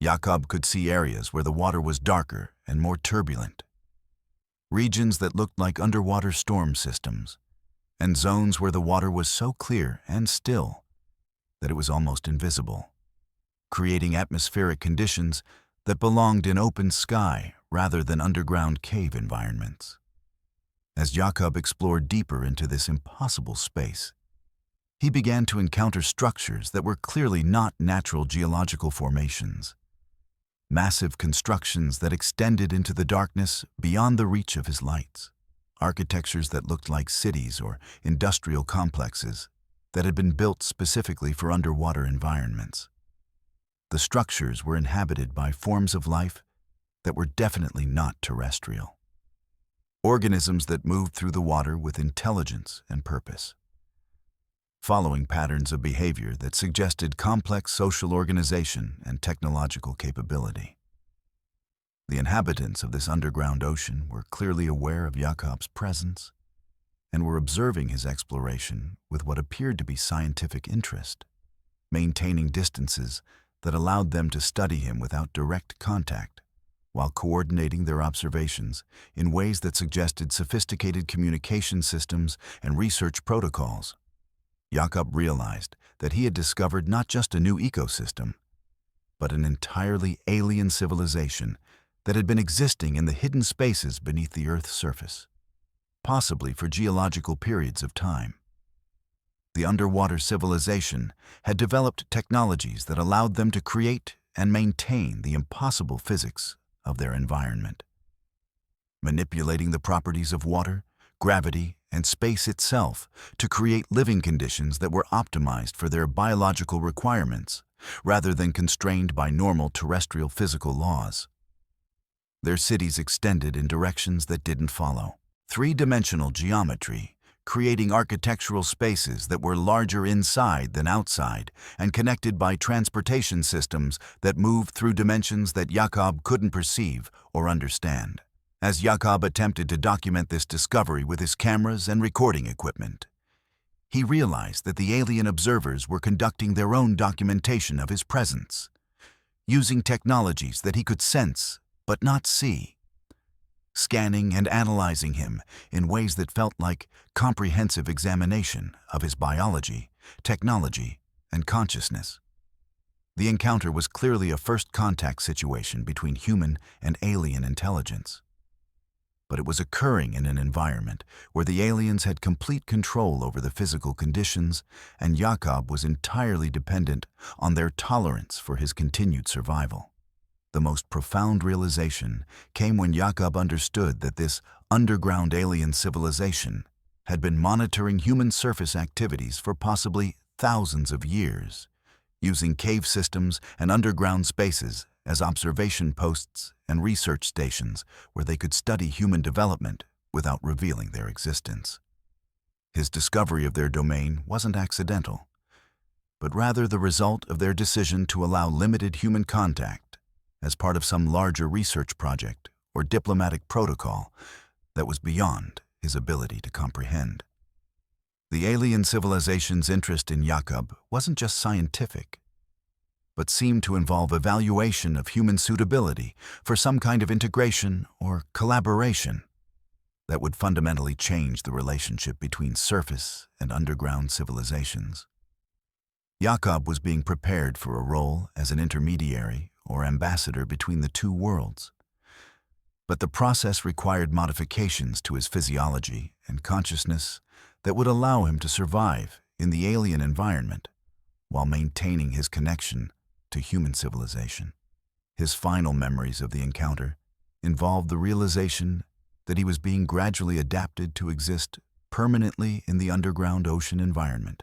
Jakob could see areas where the water was darker and more turbulent, regions that looked like underwater storm systems, and zones where the water was so clear and still that it was almost invisible, creating atmospheric conditions that belonged in open sky rather than underground cave environments. As Jakob explored deeper into this impossible space, he began to encounter structures that were clearly not natural geological formations. Massive constructions that extended into the darkness beyond the reach of his lights. Architectures that looked like cities or industrial complexes that had been built specifically for underwater environments. The structures were inhabited by forms of life that were definitely not terrestrial. Organisms that moved through the water with intelligence and purpose, following patterns of behavior that suggested complex social organization and technological capability. The inhabitants of this underground ocean were clearly aware of Jakob's presence and were observing his exploration with what appeared to be scientific interest, maintaining distances that allowed them to study him without direct contact, while coordinating their observations in ways that suggested sophisticated communication systems and research protocols. Jakob realized that he had discovered not just a new ecosystem, but an entirely alien civilization that had been existing in the hidden spaces beneath the Earth's surface, possibly for geological periods of time. The underwater civilization had developed technologies that allowed them to create and maintain the impossible physics of their environment, manipulating the properties of water, gravity, and space itself to create living conditions that were optimized for their biological requirements rather than constrained by normal terrestrial physical laws. Their cities extended in directions that didn't follow three-dimensional geometry, creating architectural spaces that were larger inside than outside and connected by transportation systems that moved through dimensions that Jakob couldn't perceive or understand. As Jakob attempted to document this discovery with his cameras and recording equipment, he realized that the alien observers were conducting their own documentation of his presence, using technologies that he could sense but not see, scanning and analyzing him in ways that felt like comprehensive examination of his biology, technology, and consciousness. The encounter was clearly a first-contact situation between human and alien intelligence, but it was occurring in an environment where the aliens had complete control over the physical conditions, and Jakob was entirely dependent on their tolerance for his continued survival. The most profound realization came when Jakob understood that this underground alien civilization had been monitoring human surface activities for possibly thousands of years, using cave systems and underground spaces as observation posts and research stations where they could study human development without revealing their existence. His discovery of their domain wasn't accidental, but rather the result of their decision to allow limited human contact as part of some larger research project or diplomatic protocol that was beyond his ability to comprehend. The alien civilization's interest in Jakob wasn't just scientific, but seemed to involve evaluation of human suitability for some kind of integration or collaboration that would fundamentally change the relationship between surface and underground civilizations. Jakob was being prepared for a role as an intermediary or ambassador between the two worlds, but the process required modifications to his physiology and consciousness that would allow him to survive in the alien environment while maintaining his connection to human civilization. His final memories of the encounter involved the realization that he was being gradually adapted to exist permanently in the underground ocean environment.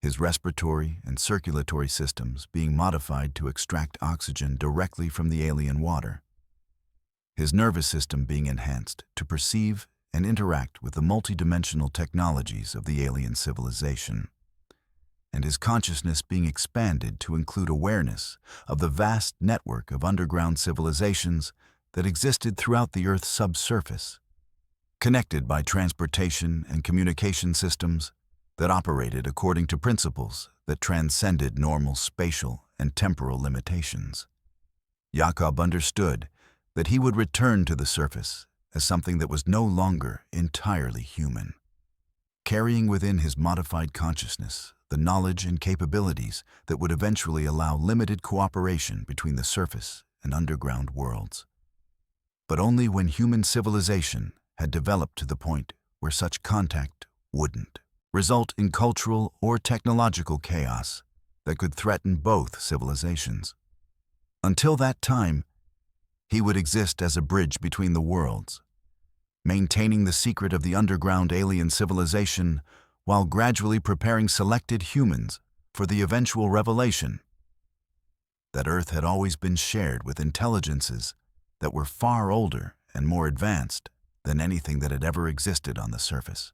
His respiratory and circulatory systems being modified to extract oxygen directly from the alien water. His nervous system being enhanced to perceive and interact with the multidimensional technologies of the alien civilization. And his consciousness being expanded to include awareness of the vast network of underground civilizations that existed throughout the Earth's subsurface, connected by transportation and communication systems that operated according to principles that transcended normal spatial and temporal limitations. Jakob understood that he would return to the surface as something that was no longer entirely human, carrying within his modified consciousness the knowledge and capabilities that would eventually allow limited cooperation between the surface and underground worlds. But only when human civilization had developed to the point where such contact wouldn't result in cultural or technological chaos that could threaten both civilizations. Until that time, he would exist as a bridge between the worlds, maintaining the secret of the underground alien civilization while gradually preparing selected humans for the eventual revelation that Earth had always been shared with intelligences that were far older and more advanced than anything that had ever existed on the surface.